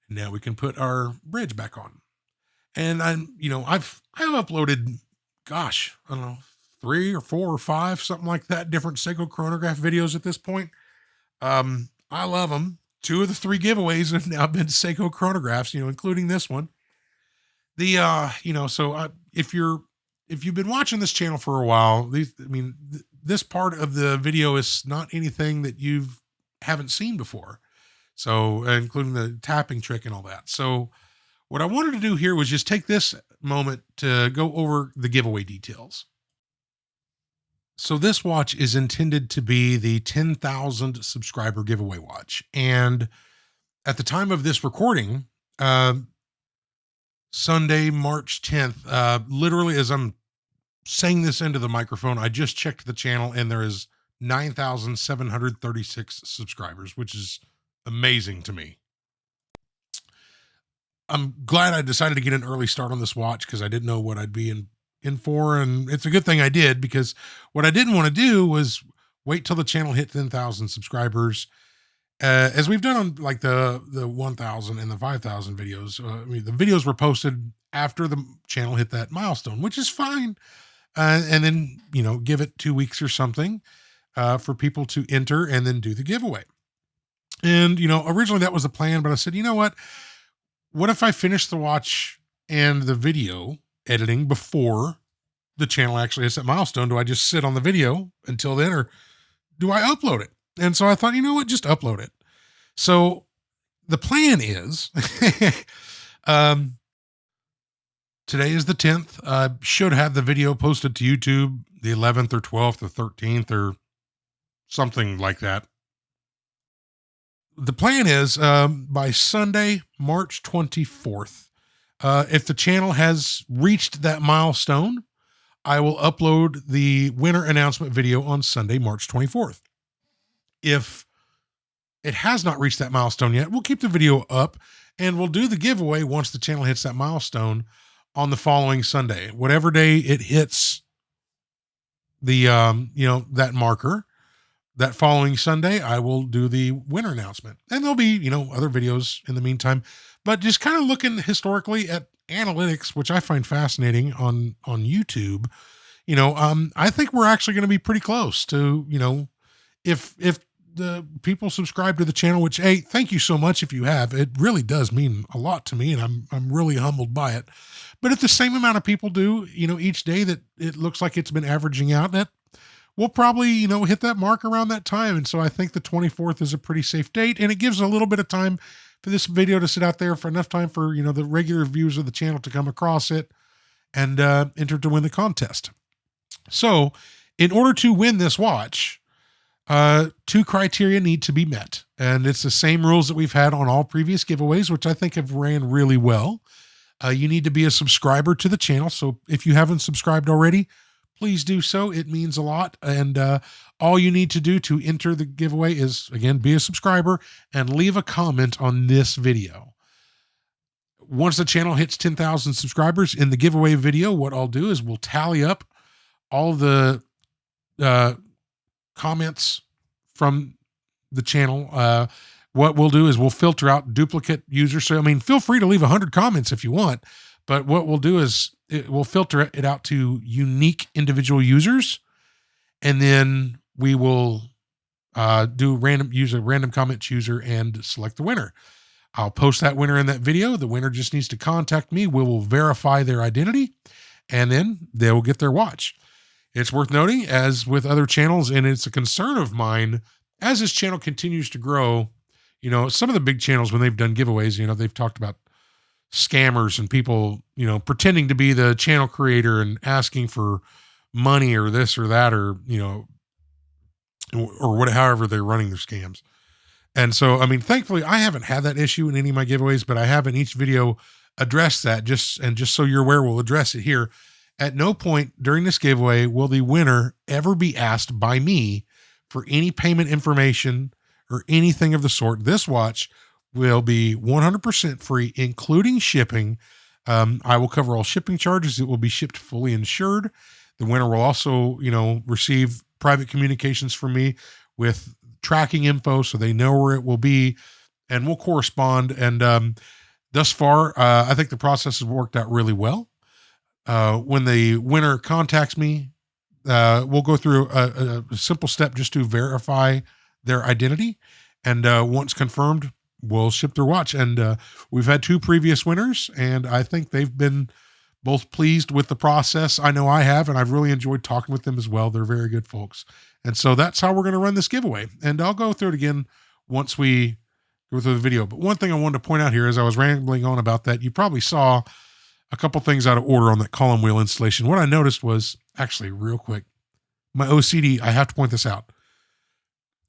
S1: And now we can put our bridge back on. And I've uploaded, gosh, I don't know, 3 or 4 or 5, something like that, different Seiko chronograph videos at this point. I love them. 2 of the 3 giveaways have now been Seiko chronographs, including this one. If you've been watching this channel for a while, this part of the video is not anything that you haven't seen before. So, including the tapping trick and all that. So what I wanted to do here was just take this moment to go over the giveaway details. So this watch is intended to be the 10,000 subscriber giveaway watch. And at the time of this recording, Sunday, March 10th, literally as I'm saying this into the microphone, I just checked the channel and there is 9,736 subscribers, which is amazing to me. I'm glad I decided to get an early start on this watch because I didn't know what I'd be in for. And it's a good thing I did, because what I didn't want to do was wait till the channel hit 10,000 subscribers. As we've done on like the 1,000 and the 5,000 videos. The videos were posted after the channel hit that milestone, which is fine. And then, give it 2 weeks or something for people to enter and then do the giveaway. And, originally that was the plan, but I said, you know what if I finish the watch and the video editing before the channel actually hits that milestone? Do I just sit on the video until then, or do I upload it? And so I thought, just upload it. So the plan is, today is the 10th. I should have the video posted to YouTube the 11th or 12th or 13th or something like that. The plan is by Sunday, March 24th, if the channel has reached that milestone, I will upload the winner announcement video on Sunday, March 24th. If it has not reached that milestone yet, we'll keep the video up and we'll do the giveaway once the channel hits that milestone on the following Sunday. Whatever day it hits the, that marker, that following Sunday, I will do the winner announcement. And there'll be, other videos in the meantime, but just kind of looking historically at analytics, which I find fascinating on YouTube. I think we're actually going to be pretty close to, if the people subscribe to the channel, which, hey, thank you so much if you have. It really does mean a lot to me, and I'm really humbled by it. But if the same amount of people do, each day, that it looks like it's been averaging out, that we'll probably, hit that mark around that time. And so I think the 24th is a pretty safe date, and it gives a little bit of time for this video to sit out there for enough time for, the regular viewers of the channel to come across it and enter to win the contest. So in order to win this watch, 2 criteria need to be met. And it's the same rules that we've had on all previous giveaways, which I think have ran really well. You need to be a subscriber to the channel. So if you haven't subscribed already, please do so. It means a lot. And all you need to do to enter the giveaway is, again, be a subscriber and leave a comment on this video. Once the channel hits 10,000 subscribers in the giveaway video, what I'll do is we'll tally up all the comments from the channel. What we'll do is we'll filter out duplicate users. So, feel free to leave 100 comments if you want, but what we'll do is we'll filter it out to unique individual users. And then we will use a random comment chooser and select the winner. I'll post that winner in that video. The winner just needs to contact me. We will verify their identity, and then they will get their watch. It's worth noting, as with other channels, and it's a concern of mine, as this channel continues to grow, some of the big channels, when they've done giveaways, they've talked about scammers and people, pretending to be the channel creator and asking for money or this or that, or, however they're running their scams. And so, thankfully I haven't had that issue in any of my giveaways, but I have in each video addressed that just so you're aware, we'll address it here. At no point during this giveaway will the winner ever be asked by me for any payment information or anything of the sort. This watch will be 100% free, including shipping. I will cover all shipping charges. It will be shipped fully insured. The winner will also, receive private communications from me with tracking info so they know where it will be, and we'll correspond. And thus far, I think the process has worked out really well. When the winner contacts me, we'll go through a simple step just to verify their identity. And once confirmed, we'll ship their watch. And we've had 2 previous winners, and I think they've been both pleased with the process. I know I have, and I've really enjoyed talking with them as well. They're very good folks. And so that's how we're going to run this giveaway. And I'll go through it again once we go through the video. But one thing I wanted to point out here, as I was rambling on about that, you probably saw a couple things out of order on that column wheel installation. What I noticed was, actually real quick, my OCD, I have to point this out.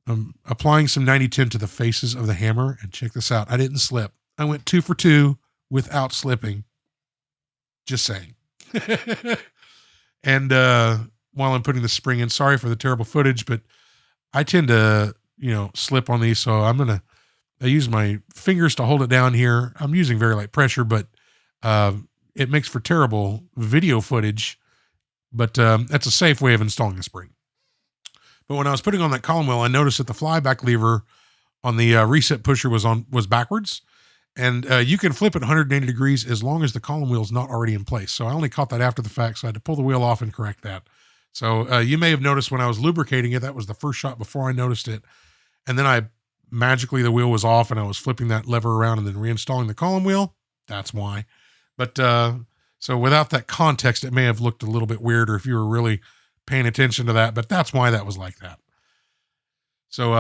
S1: I'm applying some 9010 to the faces of the hammer, and check this out. I didn't slip. I went 2 for 2 without slipping. Just saying. And while I'm putting the spring in, sorry for the terrible footage, but I tend to, slip on these. So I use my fingers to hold it down here. I'm using very light pressure, but it makes for terrible video footage, but that's a safe way of installing a spring. But when I was putting on that column wheel, I noticed that the flyback lever on the reset pusher was backwards, and you can flip it 180 degrees as long as the column wheel is not already in place. So I only caught that after the fact, so I had to pull the wheel off and correct that. So you may have noticed when I was lubricating it, that was the first shot before I noticed it. And then magically the wheel was off and I was flipping that lever around and then reinstalling the column wheel. That's why. But so without that context, it may have looked a little bit weirder if you were really paying attention to that, but that's why that was like that. So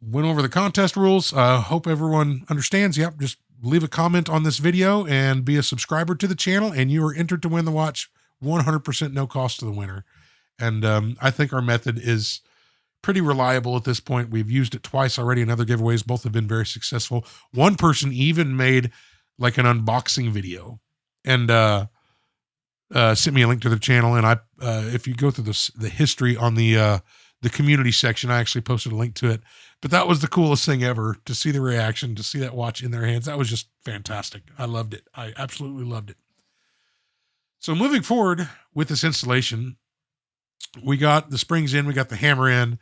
S1: went over the contest rules. Hope everyone understands. Yep, just leave a comment on this video and be a subscriber to the channel, and you are entered to win the watch 100% no cost to the winner. And I think our method is pretty reliable at this point. We've used it twice already in other giveaways. Both have been very successful. One person even made like an unboxing video and sent me a link to their channel. And if you go through the history on the community section, I actually posted a link to it. But that was the coolest thing ever, to see the reaction, to see that watch in their hands. That was just fantastic. I loved it. I absolutely loved it. So moving forward with this installation, we got the springs in, we got the hammer in,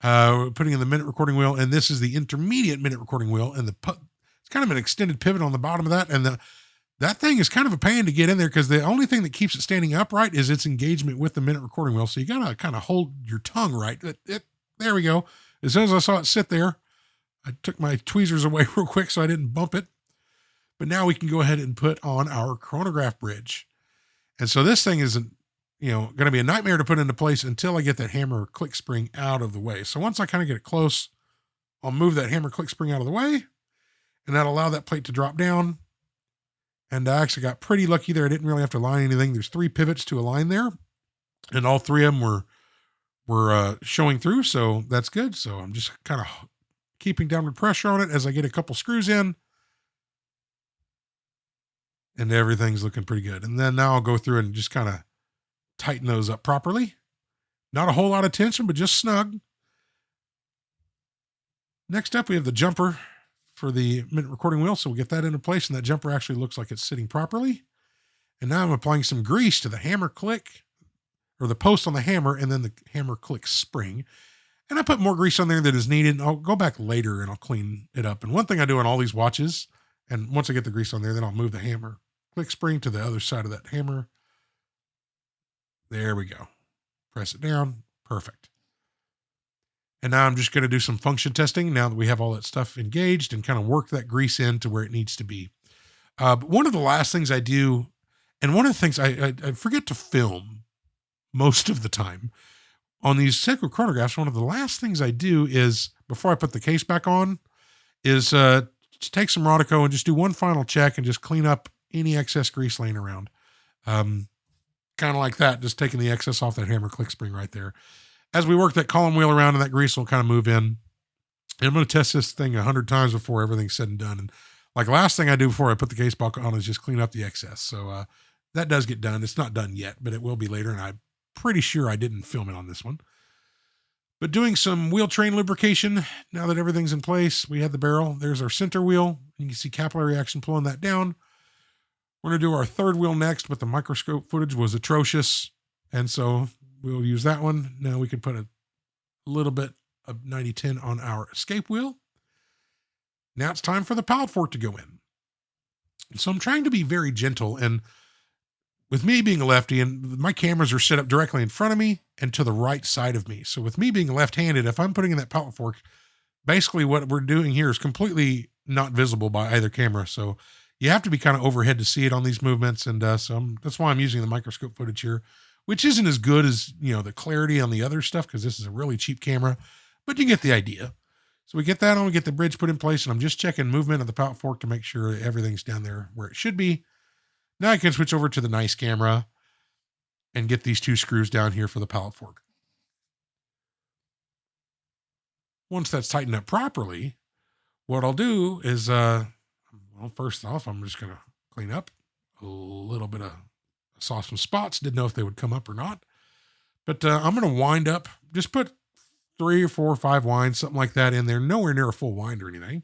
S1: putting in the minute recording wheel, and this is the intermediate minute recording wheel, and it's kind of an extended pivot on the bottom of that, and that thing is kind of a pain to get in there because the only thing that keeps it standing upright is its engagement with the minute recording wheel. So you got to kind of hold your tongue right. There we go. As soon as I saw it sit there, I took my tweezers away real quick so I didn't bump it. But now we can go ahead and put on our chronograph bridge. And so this thing isn't, going to be a nightmare to put into place until I get that hammer click spring out of the way. So once I kind of get it close, I'll move that hammer click spring out of the way. and that allowed that plate to drop down. And I actually got pretty lucky there. I didn't really have to align anything. There's 3 pivots to align there, and all 3 of them were showing through, so that's good. So I'm just kind of keeping downward pressure on it as I get a couple screws in, and everything's looking pretty good. And then now I'll go through and just kind of tighten those up properly. Not a whole lot of tension, but just snug. Next up, we have the jumper for the minute recording wheel. So we'll get that into place, and that jumper actually looks like it's sitting properly. And now I'm applying some grease to the hammer click, or the post on the hammer, and then the hammer click spring. And I put more grease on there than is needed, and I'll go back later and I'll clean it up. And one thing I do on all these watches, and once I get the grease on there, then I'll move the hammer click spring to the other side of that hammer. There we go. Press it down. Perfect. And now I'm just going to do some function testing now that we have all that stuff engaged, and kind of work that grease in to where it needs to be. But one of the last things I do, and one of the things I forget to film most of the time on these Seiko chronographs, one of the last things I do is, before I put the case back on, is take some Rodico and just do one final check and just clean up any excess grease laying around. Kind of like that, just taking the excess off that hammer click spring right there. As we work that column wheel around, and that grease will kind of move in. And I'm going to test this thing 100 times before everything's said and done. And like, last thing I do before I put the case back on is just clean up the excess. So that does get done. It's not done yet, but it will be later. And I'm pretty sure I didn't film it on this one. But doing some wheel train lubrication, now that everything's in place, we have the barrel. There's our center wheel. You can see capillary action pulling that down. We're going to do our third wheel next, but the microscope footage was atrocious. And so we'll use that one. Now we can put a little bit of 90-10 on our escape wheel. Now it's time for the pallet fork to go in. So I'm trying to be very gentle, and with me being a lefty, and my cameras are set up directly in front of me and to the right side of me. So with me being left-handed, if I'm putting in that pallet fork, basically what we're doing here is completely not visible by either camera. So you have to be kind of overhead to see it on these movements. And that's why I'm using the microscope footage here, which isn't as good as, the clarity on the other stuff, because this is a really cheap camera, but you get the idea. So we get that on, we get the bridge put in place, and I'm just checking movement of the pallet fork to make sure everything's down there where it should be. Now I can switch over to the nice camera and get these 2 screws down here for the pallet fork. Once that's tightened up properly, what I'll do is, first off, I'm just going to clean up a little bit of, saw some spots, didn't know if they would come up or not, but I'm going to wind up, just put 3 or 4 or 5 winds, something like that in there, nowhere near a full wind or anything,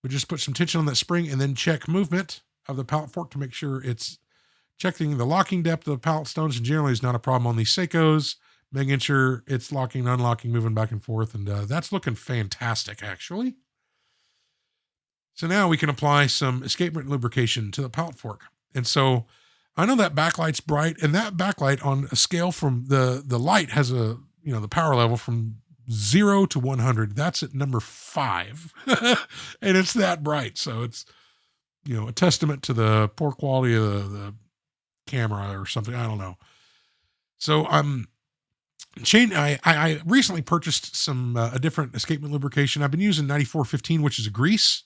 S1: but just put some tension on that spring, and then check movement of the pallet fork to make sure it's checking the locking depth of the pallet stones, and generally is not a problem on these Seikos, making sure it's locking, unlocking, moving back and forth, and that's looking fantastic, actually. So now we can apply some escapement lubrication to the pallet fork. And so I know that backlight's bright, and that backlight on a scale from the light has the power level from 0 to 100. That's at number 5. And it's that bright. So it's, a testament to the poor quality of the camera or something. I don't know. So I recently purchased a different escapement lubrication. I've been using 9415, which is a grease,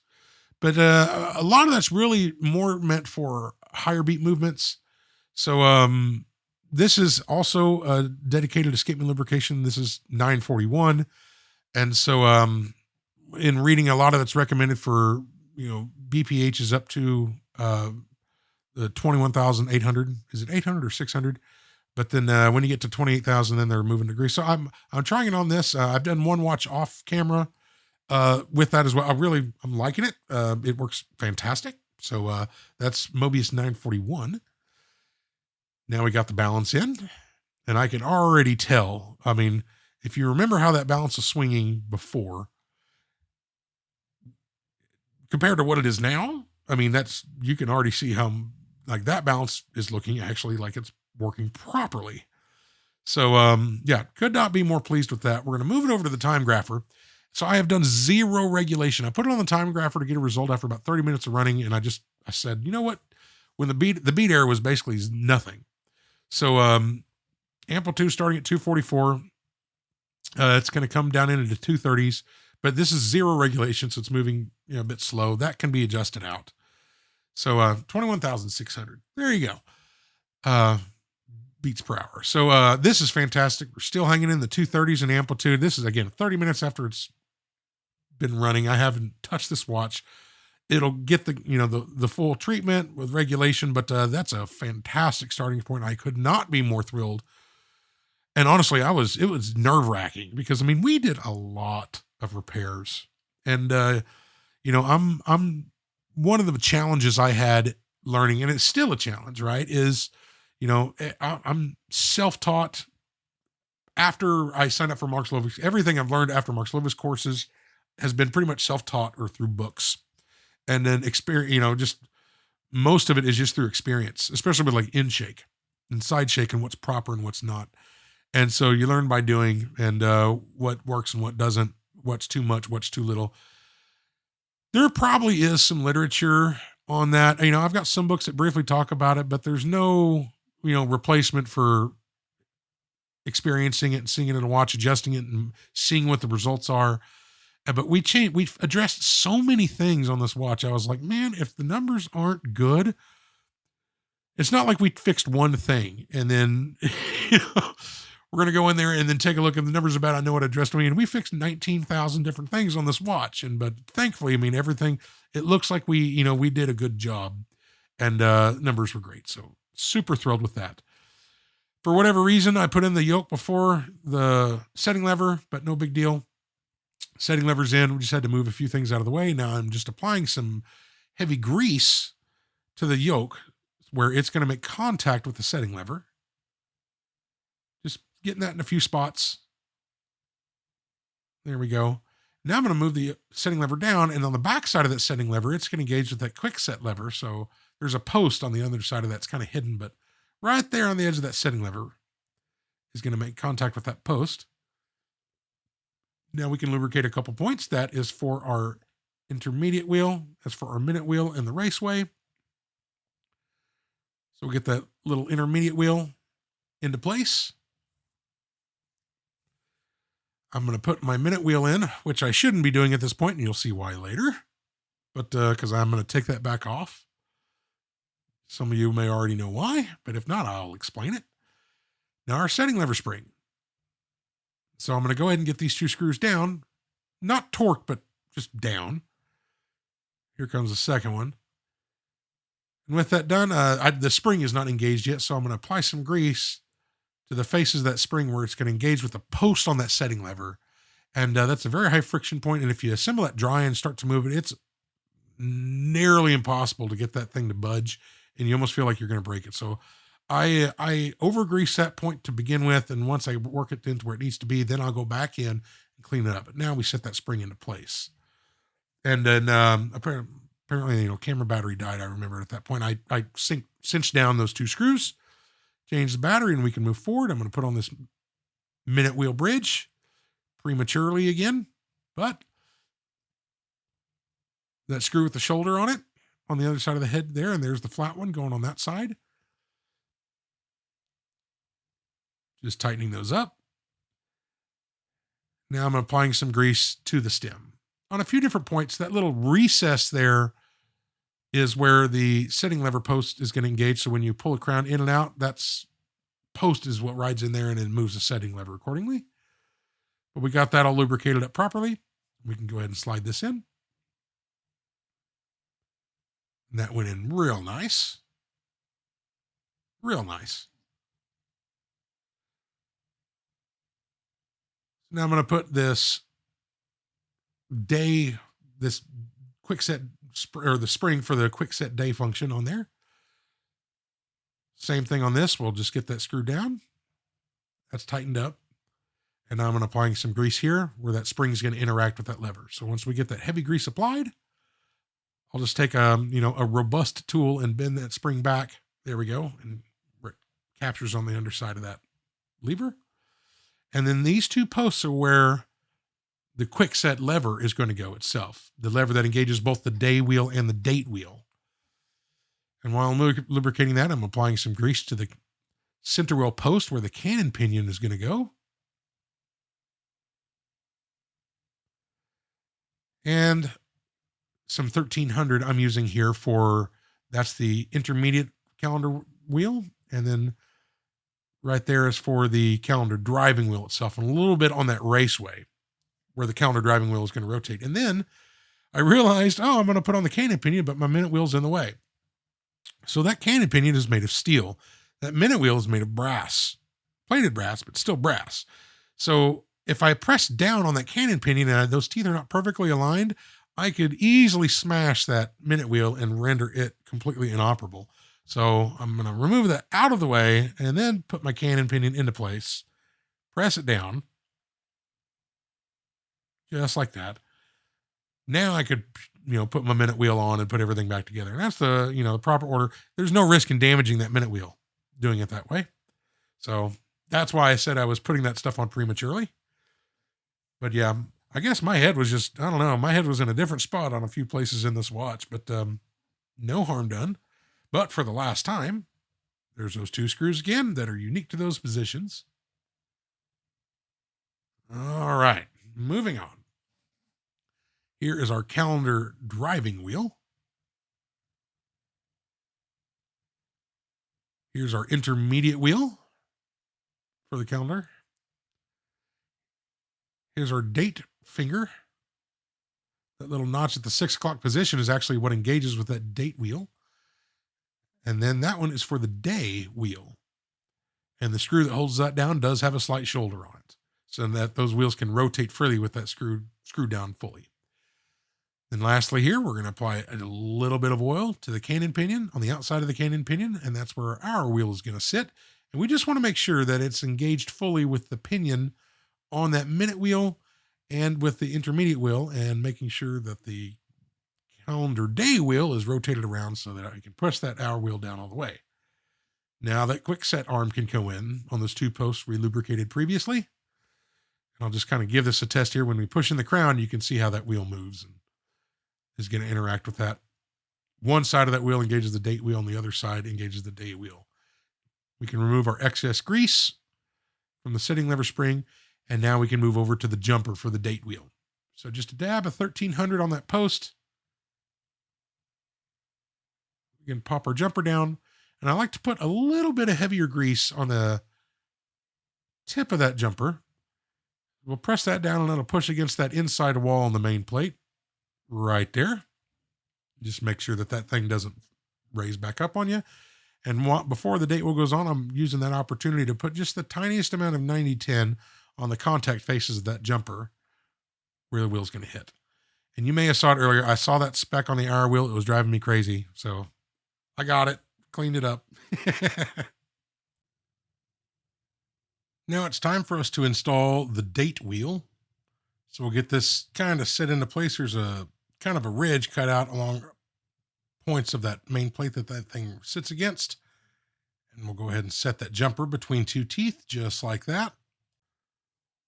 S1: but a lot of that's really more meant for higher beat movements. So this is also a dedicated escapement lubrication. This is 941. And so in reading, a lot of that's recommended for, BPH is up to the 21,800. Is it 800 or 600? But then when you get to 28,000, then they're moving to grease. So I'm trying it on this. I've done one watch off camera with that as well. I'm liking it. It works fantastic. So that's Mobius 941. Now we got the balance in, and I can already tell. I mean, if you remember how that balance was swinging before compared to what it is now, I mean, you can already see how like that balance is looking actually like it's working properly. So could not be more pleased with that. We're going to move it over to the Timegrapher. So I have done 0 regulation. I put it on the Timegrapher to get a result after about 30 minutes of running. And I said, you know what? When the beat error was basically nothing. So amplitude starting at 244. It's going to come down into the 230s, but this is zero regulation, so it's moving a bit slow. That can be adjusted out. So 21,600. There you go. Beats per hour. So this is fantastic. We're still hanging in the 230s in amplitude. This is, again, 30 minutes after it's been running. I haven't touched this watch. It'll get the full treatment with regulation, but that's a fantastic starting point. I could not be more thrilled. And honestly, it was nerve-wracking because, I mean, we did a lot of repairs. And I'm one of the challenges I had learning, and it's still a challenge, right, is I'm self-taught. After I signed up for Mark Slovick's, everything I've learned after Mark Slovick's courses has been pretty much self-taught or through books. And then experience, just most of it is just through experience, especially with like in-shake and side shake and what's proper and what's not. And so you learn by doing, and what works and what doesn't, what's too much, what's too little. There probably is some literature on that. I've got some books that briefly talk about it, but there's no, replacement for experiencing it and seeing it in a watch, adjusting it and seeing what the results are. But we've addressed so many things on this watch. I was like, man, if the numbers aren't good, it's not like we fixed one thing and then we're going to go in there and then take a look at the numbers about, I know what I addressed. And we fixed 19,000 different things on this watch. But thankfully, I mean, everything, it looks like we did a good job, and numbers were great. So super thrilled with that. For whatever reason, I put in the yoke before the setting lever, but no big deal. Setting lever's in. We just had to move a few things out of the way. Now I'm just applying some heavy grease to the yoke where it's going to make contact with the setting lever. Just getting that in a few spots. There we go. Now I'm going to move the setting lever down, and on the back side of that setting lever, it's going to engage with that quick set lever. So there's a post on the other side of that's kind of hidden, but right there on the edge of that setting lever is going to make contact with that post. Now we can lubricate a couple points. That is for our intermediate wheel. That's for our minute wheel and the raceway. So we'll get that little intermediate wheel into place. I'm going to put my minute wheel in, which I shouldn't be doing at this point, and you'll see why later. But because I'm going to take that back off. Some of you may already know why, but if not, I'll explain it. Now our setting lever spring. So I'm going to go ahead and get these two screws down, not torque, but just down. Here comes the second one. And with that done, the spring is not engaged yet, so I'm going to apply some grease to the faces of that spring where it's going to engage with the post on that setting lever. And that's a very high friction point. And if you assemble that dry and start to move it, it's nearly impossible to get that thing to budge, and you almost feel like you're going to break it. So I over-grease that point to begin with, and once I work it into where it needs to be, then I'll go back in and clean it up. But now we set that spring into place. And then apparently, camera battery died, I remember at that point. I cinched down those two screws, changed the battery, and we can move forward. I'm going to put on this minute wheel bridge prematurely again, but that screw with the shoulder on it on the other side of the head there, and there's the flat one going on that side. Just tightening those up. Now I'm applying some grease to the stem. On a few different points, that little recess there is where the setting lever post is going to engage. So when you pull a crown in and out, that's post is what rides in there and then moves the setting lever accordingly. But we got that all lubricated up properly. We can go ahead and slide this in. And that went in real nice. Real nice. Now I'm going to put this quick set, or the spring for the quick set day function on there. Same thing on this. We'll just get that screwed down. That's tightened up. And now I'm applying some grease here where that spring is going to interact with that lever. So once we get that heavy grease applied, I'll just take a robust tool and bend that spring back. There we go. And it captures on the underside of that lever. And then these two posts are where the quick set lever is going to go itself. The lever that engages both the day wheel and the date wheel. And while I'm lubricating that, I'm applying some grease to the center wheel post where the cannon pinion is going to go. And some 1300 I'm using here for, that's the intermediate calendar wheel. And then right there is for the calendar driving wheel itself, and a little bit on that raceway where the calendar driving wheel is going to rotate. And then I realized, oh, I'm going to put on the cannon pinion, but my minute wheel's in the way. So that cannon pinion is made of steel. That minute wheel is made of brass, plated brass, but still brass. So if I press down on that cannon pinion and those teeth are not perfectly aligned, I could easily smash that minute wheel and render it completely inoperable. So I'm going to remove that out of the way and then put my cannon pinion into place, press it down, just like that. Now I could, put my minute wheel on and put everything back together. And that's the, the proper order. There's no risk in damaging that minute wheel doing it that way. So that's why I said I was putting that stuff on prematurely. But yeah, I guess my head was just, I don't know, my head was in a different spot on a few places in this watch, but no harm done. But for the last time, there's those 2 screws again that are unique to those positions. All right, moving on. Here is our calendar driving wheel. Here's our intermediate wheel for the calendar. Here's our date finger. That little notch at the 6 o'clock position is actually what engages with that date wheel. And then that one is for the day wheel. And the screw that holds that down does have a slight shoulder on it, so that those wheels can rotate freely with that screw down fully. Then lastly here, we're going to apply a little bit of oil to the cannon pinion on the outside of the cannon pinion, and that's where our wheel is going to sit. And we just want to make sure that it's engaged fully with the pinion on that minute wheel and with the intermediate wheel, and making sure that the calendar day wheel is rotated around so that I can push that hour wheel down all the way. Now that quick set arm can go in on those 2 posts we lubricated previously. And I'll just kind of give this a test here. When we push in the crown, you can see how that wheel moves and is going to interact with that. One side of that wheel engages the date wheel, and the other side engages the day wheel. We can remove our excess grease from the setting lever spring, and now we can move over to the jumper for the date wheel. So just a dab of 1300 on that post. We can pop our jumper down, and I like to put a little bit of heavier grease on the tip of that jumper. We'll press that down, and it'll push against that inside wall on the main plate. Right there. Just make sure that thing doesn't raise back up on you. And before the date wheel goes on, I'm using that opportunity to put just the tiniest amount of 9010 on the contact faces of that jumper where the wheel's going to hit. And you may have saw it earlier. I saw that speck on the hour wheel. It was driving me crazy. So I got it, cleaned it up. Now it's time for us to install the date wheel. So we'll get this kind of set into place. There's a kind of a ridge cut out along points of that main plate that thing sits against. And we'll go ahead and set that jumper between 2 teeth, just like that.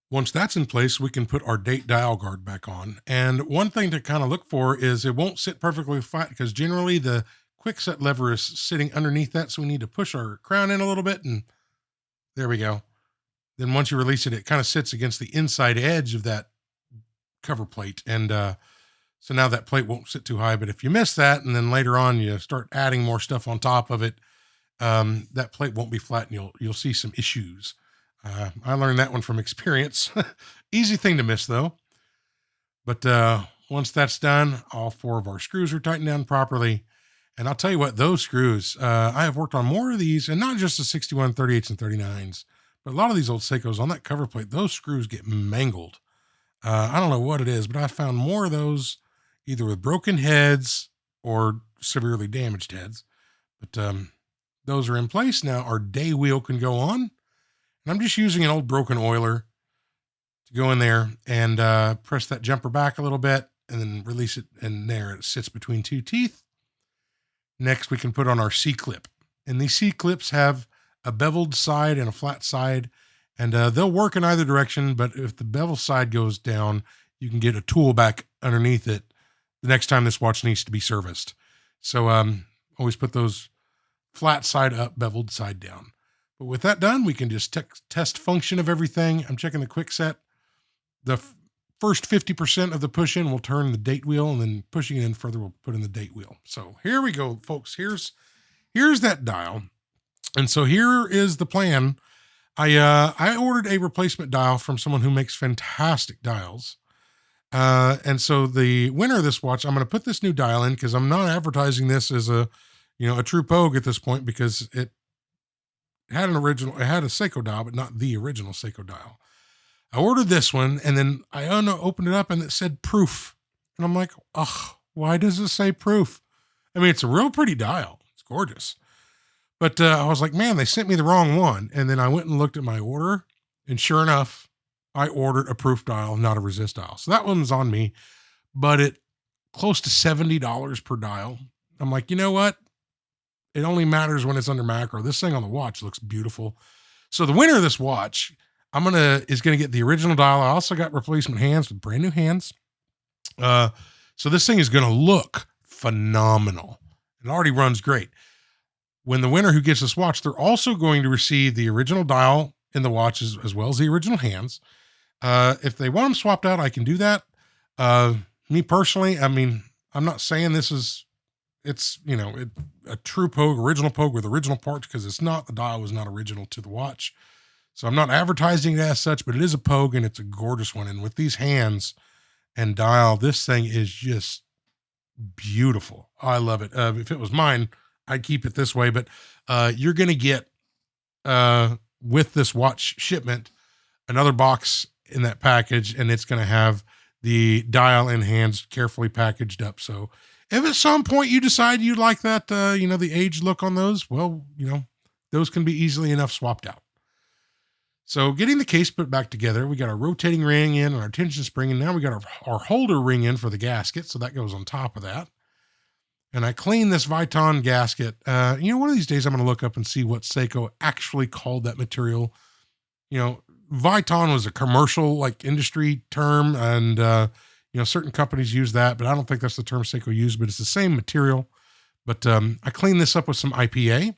S1: Once that's in place, we can put our date dial guard back on. And one thing to kind of look for is it won't sit perfectly flat, because generally the quick set lever is sitting underneath that. So we need to push our crown in a little bit, and there we go. Then once you release it, it kind of sits against the inside edge of that cover plate. And so now that plate won't sit too high. But if you miss that, and then later on you start adding more stuff on top of it, that plate won't be flat, and you'll see some issues. I learned that one from experience. Easy thing to miss though. But once that's done, all 4 of our screws are tightened down properly. And I'll tell you what, those screws, I have worked on more of these, and not just the 61, 38s, and 39s, but a lot of these old Seikos on that cover plate, those screws get mangled. I don't know what it is, but I found more of those either with broken heads or severely damaged heads. But those are in place. Now our day wheel can go on. And I'm just using an old broken oiler to go in there and press that jumper back a little bit and then release it. And there it sits between 2 teeth. Next, we can put on our C-clip. And these C-clips have a beveled side and a flat side. And they'll work in either direction, but if the bevel side goes down, you can get a tool back underneath it the next time this watch needs to be serviced. So always put those flat side up, beveled side down. But with that done, we can just test function of everything. I'm checking the quick set. The first 50% of the push in will turn the date wheel, and then pushing it in further will put in the date wheel. So here we go, folks. Here's that dial. And so here is the plan. I ordered a replacement dial from someone who makes fantastic dials. And so the winner of this watch, I'm going to put this new dial in because I'm not advertising this as a true Pogue at this point, because it had a Seiko dial, but not the original Seiko dial. I ordered this one, and then I opened it up and it said proof. And I'm like, oh, why does it say proof? I mean, it's a real pretty dial. It's gorgeous. But I was like, man, they sent me the wrong one. And then I went and looked at my order, and sure enough, I ordered a proof dial, not a resist dial. So that one's on me, but it close to $70 per dial. I'm like, you know what? It only matters when it's under macro. This thing on the watch looks beautiful. So the winner of this watch, is gonna get the original dial. I also got replacement hands with brand new hands. So this thing is gonna look phenomenal. It already runs great. When the winner who gets this watch, they're also going to receive the original dial in the watch as well as the original hands. If they want them swapped out, I can do that. Me personally, I mean, I'm not saying it's a true Pogue, original Pogue with original parts, because it's not. The dial was not original to the watch. So I'm not advertising it as such, but it is a Pogue, and it's a gorgeous one. And with these hands and dial, this thing is just beautiful. I love it. If it was mine, I'd keep it this way, but you're going to get, with this watch shipment, another box in that package, and it's going to have the dial and hands carefully packaged up. So if at some point you decide you'd like that, the age look on those, well, those can be easily enough swapped out. So getting the case put back together, we got our rotating ring in and our tension spring, and now we got our holder ring in for the gasket. So that goes on top of that. And I cleaned this Viton gasket. One of these days I'm going to look up and see what Seiko actually called that material. Viton was a commercial, industry term, and, certain companies use that, but I don't think that's the term Seiko used, but it's the same material. But I cleaned this up with some IPA,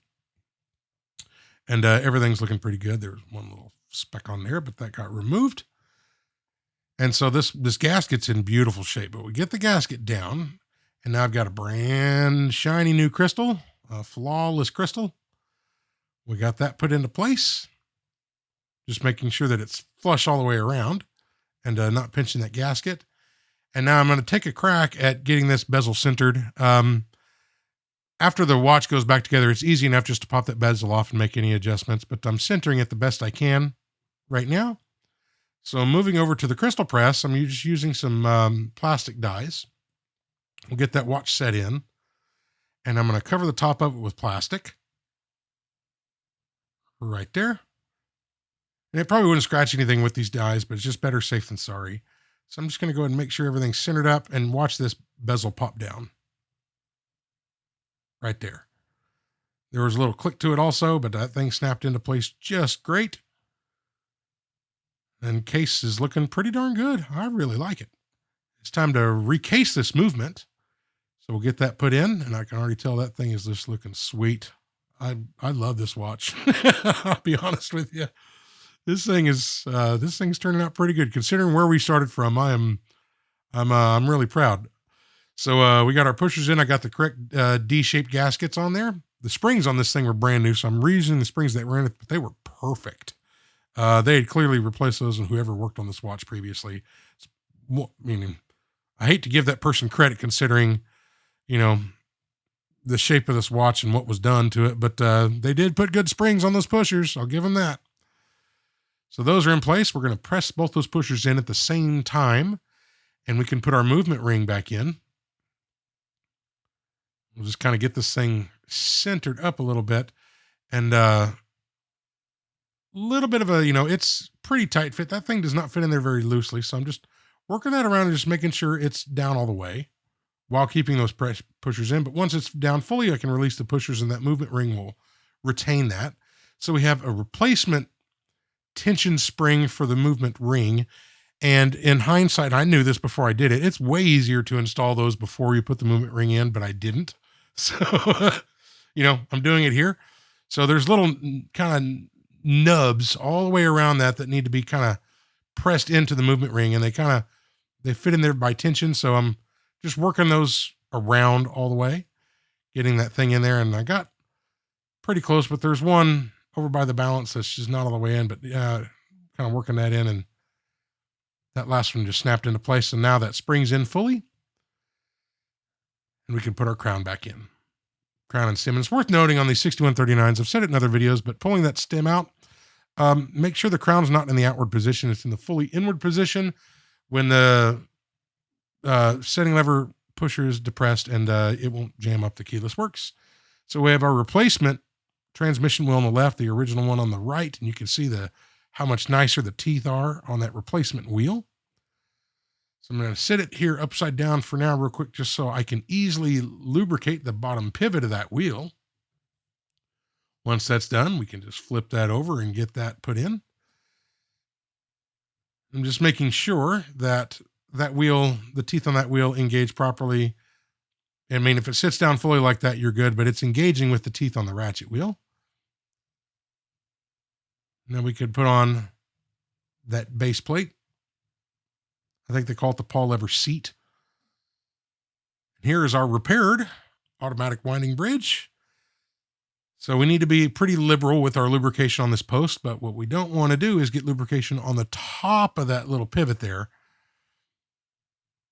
S1: and everything's looking pretty good. There's one little speck on there, but that got removed. And so this gasket's in beautiful shape, but we get the gasket down, and now I've got a brand shiny new crystal, a flawless crystal. We got that put into place, just making sure that it's flush all the way around and not pinching that gasket. And now I'm going to take a crack at getting this bezel centered. After the watch goes back together, it's easy enough just to pop that bezel off and make any adjustments, but I'm centering it the best I can right now. So moving over to the crystal press, I'm just using some plastic dies. We'll get that watch set in, and I'm going to cover the top of it with plastic right there. And it probably wouldn't scratch anything with these dies, but it's just better safe than sorry. So I'm just going to go ahead and make sure everything's centered up and watch this bezel pop down right there. There was a little click to it also, but that thing snapped into place just great. And case is looking pretty darn good. I really like it. It's time to recase this movement. So we'll get that put in, and I can already tell that thing is just looking sweet. I love this watch. I'll be honest with you. This thing's turning out pretty good considering where we started from. I'm really proud. So we got our pushers in. I got the correct D-shaped gaskets on there. The springs on this thing were brand new, so I'm reusing the springs that were in it, but they were perfect. They had clearly replaced those with whoever worked on this watch previously. Meaning, I hate to give that person credit considering, the shape of this watch and what was done to it, but they did put good springs on those pushers. I'll give them that. So those are in place. We're going to press both those pushers in at the same time, and we can put our movement ring back in. We'll just kind of get this thing centered up a little bit, and a little bit of a, it's pretty tight fit. That thing does not fit in there very loosely, so I'm just working that around and just making sure it's down all the way while keeping those pushers in. But once it's down fully, I can release the pushers, and that movement ring will retain that. So we have a replacement tension spring for the movement ring. And in hindsight, I knew this before I did it. It's way easier to install those before you put the movement ring in, but I didn't. So, I'm doing it here. So there's little kind of nubs all the way around that need to be kind of pressed into the movement ring, and they kind of they fit in there by tension. So I'm just working those around all the way, getting that thing in there. And I got pretty close, but there's one over by the balance that's just not all the way in, but kind of working that in, and that last one just snapped into place. So now that spring's in fully, and we can put our crown back in. Crown and stem. And it's worth noting on these 6139s, I've said it in other videos, but pulling that stem out, make sure the crown's not in the outward position. It's in the fully inward position when the setting lever pusher is depressed, and it won't jam up the keyless works. So we have our replacement transmission wheel on the left, the original one on the right, and you can see how much nicer the teeth are on that replacement wheel. So I'm going to sit it here upside down for now real quick, just so I can easily lubricate the bottom pivot of that wheel. Once that's done, we can just flip that over and get that put in. I'm just making sure that that wheel, the teeth on that wheel engage properly. I mean, if it sits down fully like that, you're good, but it's engaging with the teeth on the ratchet wheel. Now we could put on that base plate. I think they call it the pawl lever seat. Here is our repaired automatic winding bridge. So we need to be pretty liberal with our lubrication on this post, but what we don't want to do is get lubrication on the top of that little pivot there,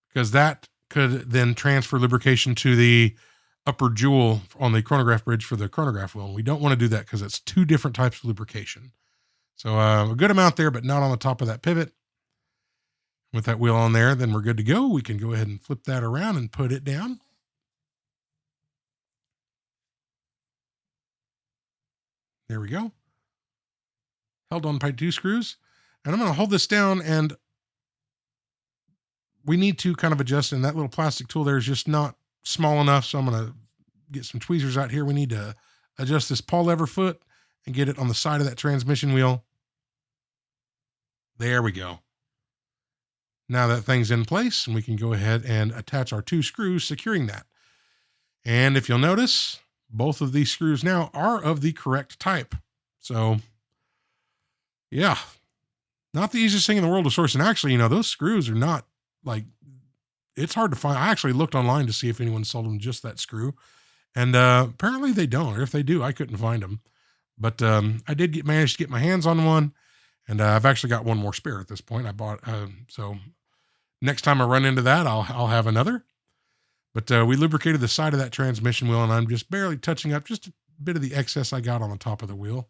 S1: because that could then transfer lubrication to the upper jewel on the chronograph bridge for the chronograph wheel. And we don't want to do that because it's two different types of lubrication. So a good amount there, but not on the top of that pivot. With that wheel on there, then we're good to go. We can go ahead and flip that around and put it down. There we go. Held on by 2 screws. And I'm going to hold this down, and we need to kind of adjust, and that little plastic tool there is just not small enough. So I'm going to get some tweezers out here. We need to adjust this pawl lever foot and get it on the side of that transmission wheel. There we go. Now that thing's in place, and we can go ahead and attach our 2 screws securing that. And if you'll notice, both of these screws now are of the correct type. So yeah, not the easiest thing in the world to source. And actually, those screws are not like, it's hard to find. I actually looked online to see if anyone sold them just that screw. And apparently they don't, or if they do, I couldn't find them. But I did manage to get my hands on one. And I've actually got one more spare at this point. I bought, so next time I run into that, I'll have another. But we lubricated the side of that transmission wheel, and I'm just barely touching up just a bit of the excess I got on the top of the wheel.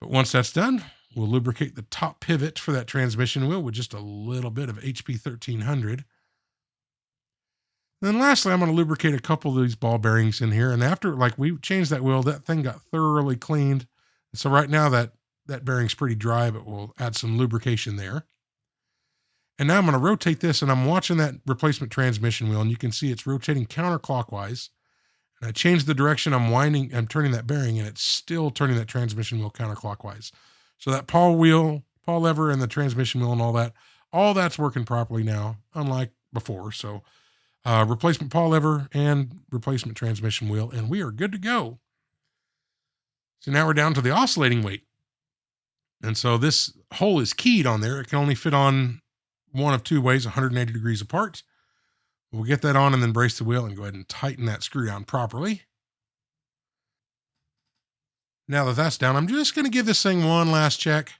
S1: But once that's done, we'll lubricate the top pivot for that transmission wheel with just a little bit of HP 1300. Then lastly, I'm going to lubricate a couple of these ball bearings in here. And after, we changed that wheel, that thing got thoroughly cleaned. And so right now that bearing's pretty dry, but we'll add some lubrication there. And now I'm going to rotate this, and I'm watching that replacement transmission wheel, and you can see it's rotating counterclockwise. And I changed the direction I'm turning that bearing, and it's still turning that transmission wheel counterclockwise. So that pawl lever and the transmission wheel and all that's working properly now, unlike before. So replacement pawl lever and replacement transmission wheel, and we are good to go. So now we're down to the oscillating weight. And so this hole is keyed on there. It can only fit on one of 2 ways, 180 degrees apart. We'll get that on and then brace the wheel and go ahead and tighten that screw down properly. Now that that's down, I'm just going to give this thing one last check.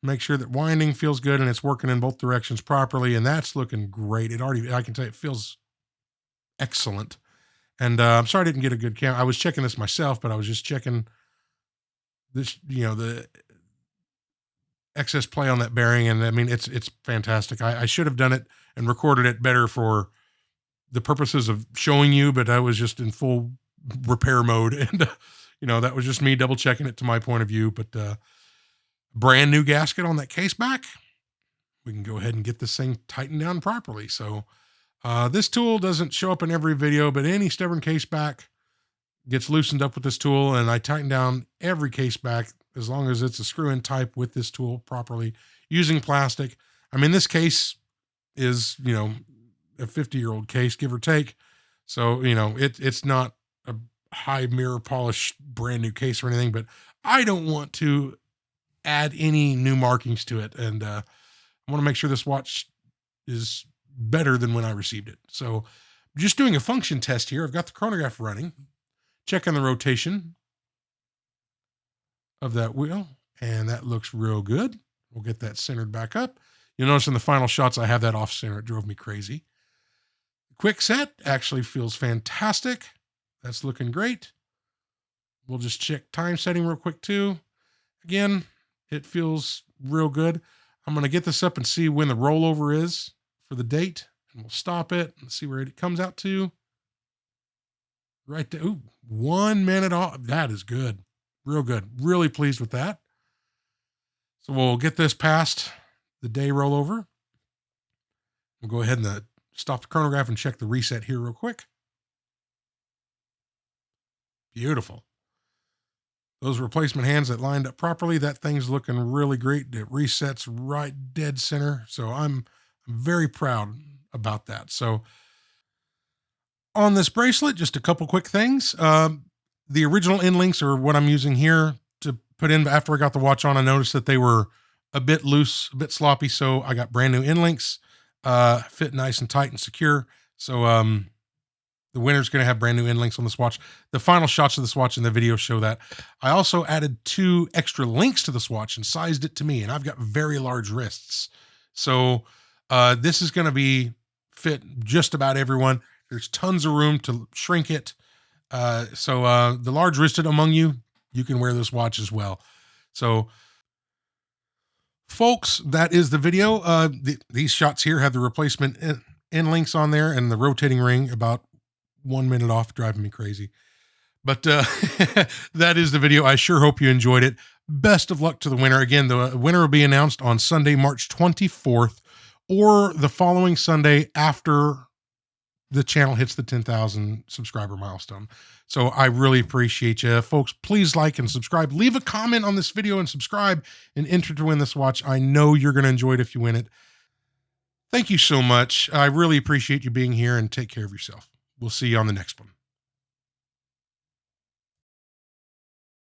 S1: Make sure that winding feels good and it's working in both directions properly. And that's looking great. I can tell you, it feels excellent. And I'm sorry I didn't get a good count. I was checking this myself, but I was just checking this, the excess play on that bearing. And I mean, it's fantastic. I should have done it and recorded it better for the purposes of showing you, but I was just in full repair mode. And, that was just me double checking it to my point of view, but brand new gasket on that case back. We can go ahead and get this thing tightened down properly. So this tool doesn't show up in every video, but any stubborn case back gets loosened up with this tool. And I tighten down every case back as long as it's a screw-in type with this tool properly using plastic. I mean, this case is, a 50-year-old case, give or take. So, it's not a high mirror polish brand new case or anything, but I don't want to add any new markings to it. And I want to make sure this watch is better than when I received it. So just doing a function test here. I've got the chronograph running, checking the rotation of that wheel, and that looks real good. We'll get that centered back up. You'll notice in the final shots, I have that off center. It drove me crazy. Quick set actually feels fantastic. That's looking great. We'll just check time setting real quick too. Again, it feels real good. I'm going to get this up and see when the rollover is for the date, and we'll stop it and see where it comes out to. Right there. Ooh, 1 minute off. That is good. Real good. Really pleased with that. So we'll get this past the day rollover. We'll go ahead and stop the chronograph and check the reset here real quick. Beautiful. Those replacement hands that lined up properly, that thing's looking really great. It resets right dead center. So I'm very proud about that. So on this bracelet, just a couple quick things. The original end links are what I'm using here to put in. After I got the watch on, I noticed that they were a bit loose, a bit sloppy. So I got brand new end links, fit nice and tight and secure. So the winner's going to have brand new end links on this watch. The final shots of this watch in the video show that. I also added 2 extra links to this watch and sized it to me, and I've got very large wrists. So this is going to be fit just about everyone. There's tons of room to shrink it. So the large wristed among you, you can wear this watch as well. So folks, that is the video. These shots here have the replacement end links on there and the rotating ring about 1 minute off, driving me crazy. But that is the video. I sure hope you enjoyed it. Best of luck to the winner. Again, the winner will be announced on Sunday, March 24th, or the following Sunday after the channel hits the 10,000 subscriber milestone. So I really appreciate you. Folks, please like and subscribe. Leave a comment on this video and subscribe and enter to win this watch. I know you're going to enjoy it if you win it. Thank you so much. I really appreciate you being here, and take care of yourself. We'll see you on the next one.